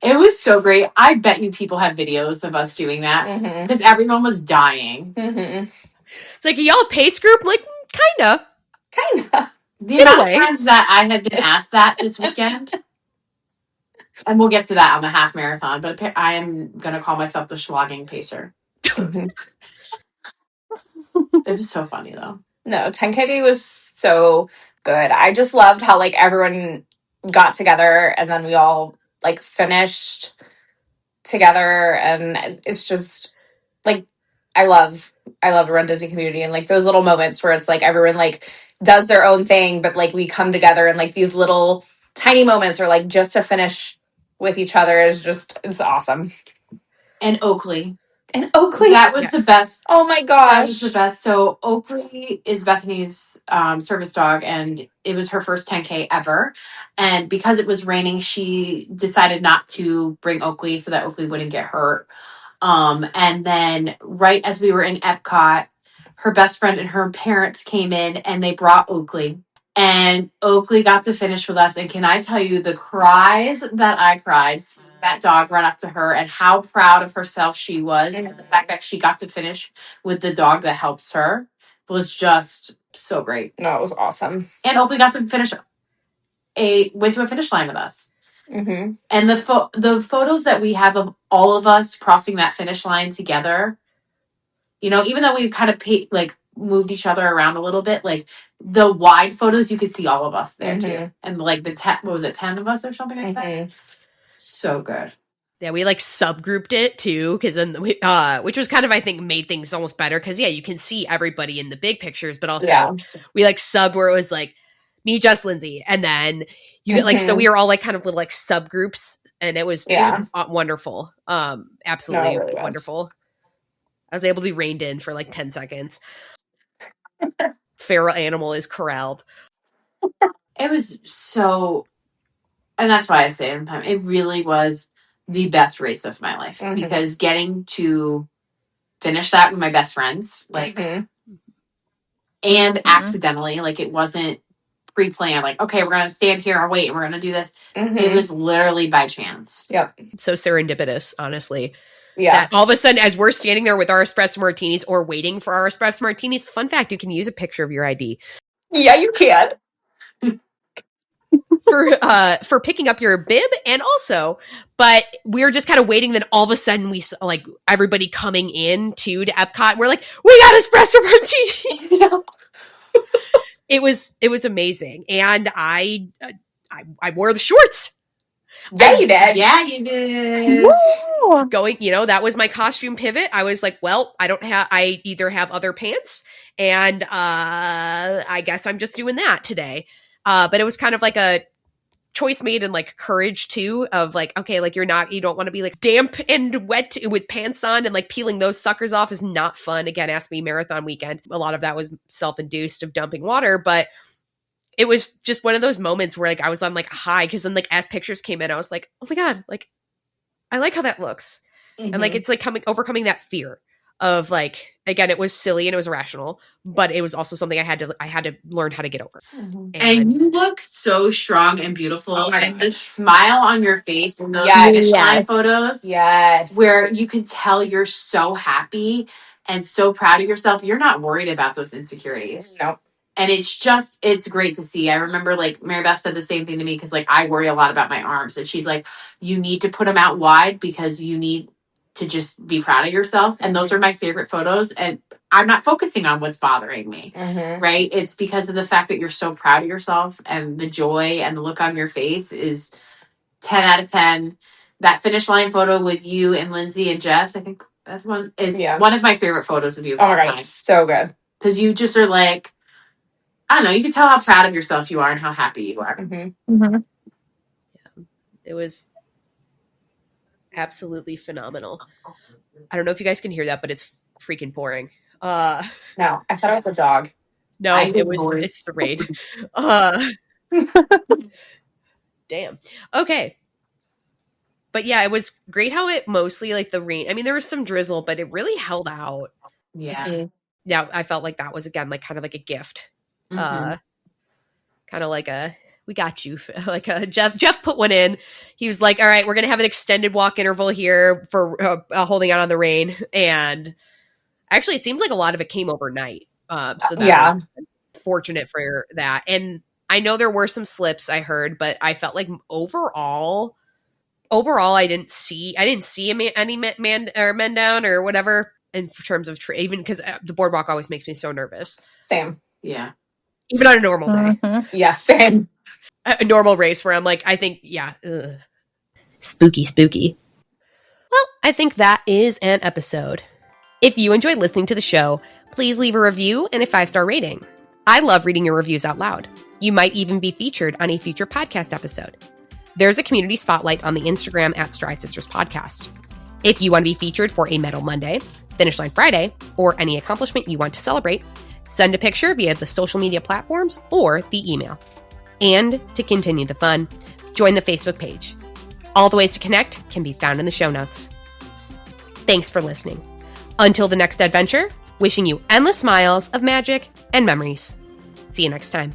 D: It was so great. I bet you people have videos of us doing that because everyone was dying.
C: It's like, y'all a pace group? I'm like, kinda.
D: The amount of times that I had been asked that this weekend, and we'll get to that on the half marathon, but I am going to call myself the schlogging pacer. It was so funny though.
B: No, 10K day was so good. I just loved how like everyone got together and then we all like finished together, and it's just like I love the Run Disney community, and like those little moments where it's like everyone like does their own thing, but like we come together and like these little tiny moments, or like just to finish with each other is just, it's awesome.
D: And Oakley.
B: That
D: was the best.
B: Oh my
D: That was
B: gosh.
D: the best. So Oakley is Bethany's service dog, and it was her first 10K ever. And because it was raining, she decided not to bring Oakley so that Oakley wouldn't get hurt. And then right as we were in Epcot, her best friend and her parents came in and they brought Oakley. And Oakley got to finish with us. And can I tell you the cries that I cried, that dog run up to her and how proud of herself she was. And the fact that she got to finish with the dog that helps her was just so great.
B: No, it was awesome.
D: And Oakley got to went to a finish line with us.
B: Mm-hmm.
D: And the photos that we have of all of us crossing that finish line together, you know, even though we kind of moved each other around a little bit, like the wide photos, you could see all of us there too. And like what was it, 10 of us or something like that? So good.
C: Yeah, we like subgrouped it too, because then which was kind of, I think, made things almost better because you can see everybody in the big pictures, but also we like subbed where it was like me, Jess, Lindsay, and then you get like, so we were all like kind of little like subgroups, and it was wonderful, absolutely really wonderful. I was able to be reined in for like 10 seconds. Feral animal is corralled.
D: It was so, and that's why I say it really was the best race of my life, because getting to finish that with my best friends, like, and accidentally, like it wasn't pre-planned, like, okay, we're going to stand here and wait, and we're going to do this. It was literally by chance.
B: Yep.
C: So serendipitous, honestly.
A: Yeah.
C: That all of a sudden, as we're standing there with our espresso martinis or waiting for our espresso martinis, fun fact, you can use a picture of your ID.
A: Yeah, you can.
C: For picking up your bib, and also, but we were just kind of waiting. Then all of a sudden, we saw like everybody coming in to Epcot. And we're like, we got espresso martini.
A: Yeah.
C: It was amazing, and I wore the shorts.
A: Yeah, you did.
D: Yeah, you did.
A: Woo!
C: Going, that was my costume pivot. I was like, well, I either have other pants, and I guess I'm just doing that today. But it was kind of like a choice made in like courage too, of like, okay, like you don't want to be like damp and wet with pants on, and like peeling those suckers off is not fun. Again, ask me marathon weekend. A lot of that was self-induced of dumping water, but it was just one of those moments where like I was on like a high, because then like as pictures came in, I was like, oh my God, like I like how that looks.
A: Mm-hmm.
C: And like it's like overcoming that fear of like, again, it was silly and it was irrational, but it was also something I had to learn how to get over.
A: Mm-hmm.
D: And you look so strong and beautiful.
A: Oh my
D: and the smile on your face in those
A: Yes.
D: slide photos,
A: Yes.
D: where you can tell you're so happy and so proud of yourself. You're not worried about those insecurities.
A: No.
D: And it's great to see. I remember like Marybeth said the same thing to me, because like I worry a lot about my arms. And she's like, you need to put them out wide because you need to just be proud of yourself. And those are my favorite photos. And I'm not focusing on what's bothering me, right? It's because of the fact that you're so proud of yourself, and the joy and the look on your face is 10 out of 10. That finish line photo with you and Lindsay and Jess, I think that's one of my favorite photos of you.
A: Oh my God, it's so good.
D: Because you just are like, I don't know, you can tell how proud of yourself you are and how happy you are.
C: Yeah. It was absolutely phenomenal. I don't know if you guys can hear that, but it's freaking pouring.
A: No, I thought it was a dog.
C: No, it's the rain. Damn. Okay. But yeah, it was great how it mostly like the rain. I mean, there was some drizzle, but it really held out.
D: Yeah.
C: Yeah, I felt like that was again like kind of like a gift. Kind of like we got you. Like Jeff put one in. He was like, all right, we're going to have an extended walk interval here for holding out on the rain. And actually, it seems like a lot of it came overnight. So that was fortunate for that. And I know there were some slips I heard, but I felt like overall, I didn't see any men down or whatever in terms of even because the boardwalk always makes me so nervous.
A: Same.
D: Yeah.
C: Even on a normal day.
A: Yeah, same.
C: A normal race where I'm like, I think, yeah. Ugh. Spooky. Well, I think that is an episode. If you enjoyed listening to the show, please leave a review and a 5-star rating. I love reading your reviews out loud. You might even be featured on a future podcast episode. There's a community spotlight on the Instagram at Strive Sisters Podcast. If you want to be featured for a Medal Monday, Finish Line Friday, or any accomplishment you want to celebrate, send a picture via the social media platforms or the email. And to continue the fun, join the Facebook page. All the ways to connect can be found in the show notes. Thanks for listening. Until the next adventure, wishing you endless smiles of magic and memories. See you next time.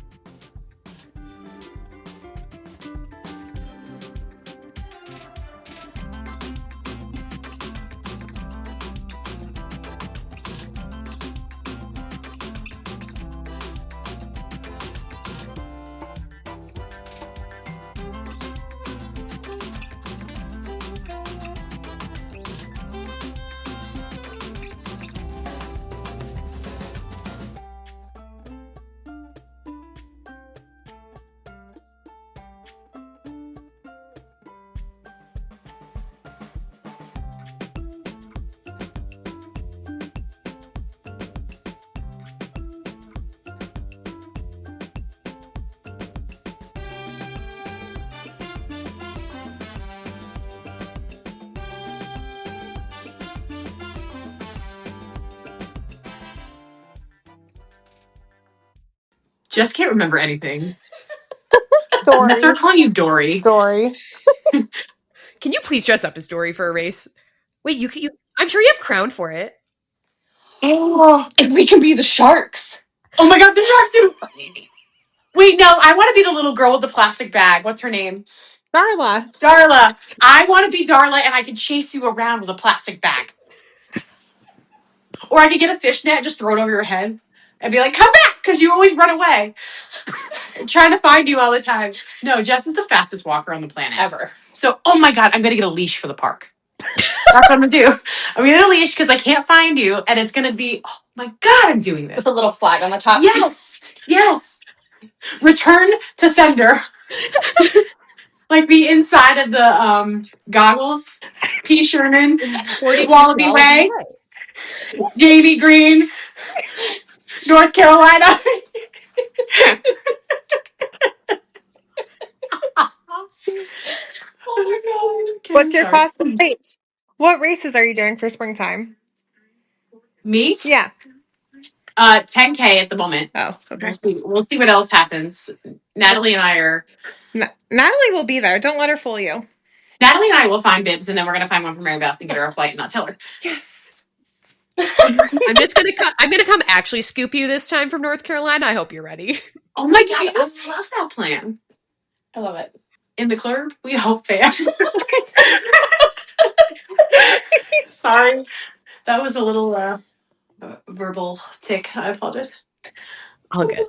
D: Just can't remember anything.
A: Dory.
D: I'm gonna start calling you Dory.
A: Dory.
C: Can you please dress up as Dory for a race? Wait, you I'm sure you have crown for it.
A: Oh, and we can be the sharks.
D: Oh my God, the sharks too. Wait, no, I want to be the little girl with the plastic bag. What's her name?
A: Darla.
D: Darla, I want to be Darla and I can chase you around with a plastic bag. Or I could get a fishnet and just throw it over your head and be like, come back, because you always run away. I'm trying to find you all the time. No, Jess is the fastest walker on the planet.
B: Ever.
D: So, oh my God, I'm going to get a leash for the park. That's what I'm going to do. I'm going to get a leash because I can't find you. And it's going to be, oh my God, I'm doing this.
B: With a little flag on the top.
D: Yes. Yes. Return to sender. Like the inside of the goggles. P. Sherman.
C: 40
D: Wallaby Way. Jaimee Green. North Carolina. Oh my God. Okay,
A: What's your
D: sorry.
A: class stage? What races are you doing for springtime?
D: Me?
A: Yeah.
D: 10K at the moment.
A: Oh,
D: We'll
A: okay.
D: see. We'll see what else happens. Natalie and I are.
A: Natalie will be there. Don't let her fool you.
D: Natalie and I will find bibs, and then we're gonna find one for Marybeth and get her a flight and not tell her.
A: Yes.
C: I'm gonna come actually scoop you this time from North Carolina. I hope you're ready.
D: Oh my God, I love that plan.
B: I love it.
D: In the club, we hope fans. Sorry, that was a little verbal tick. I apologize.
C: All good.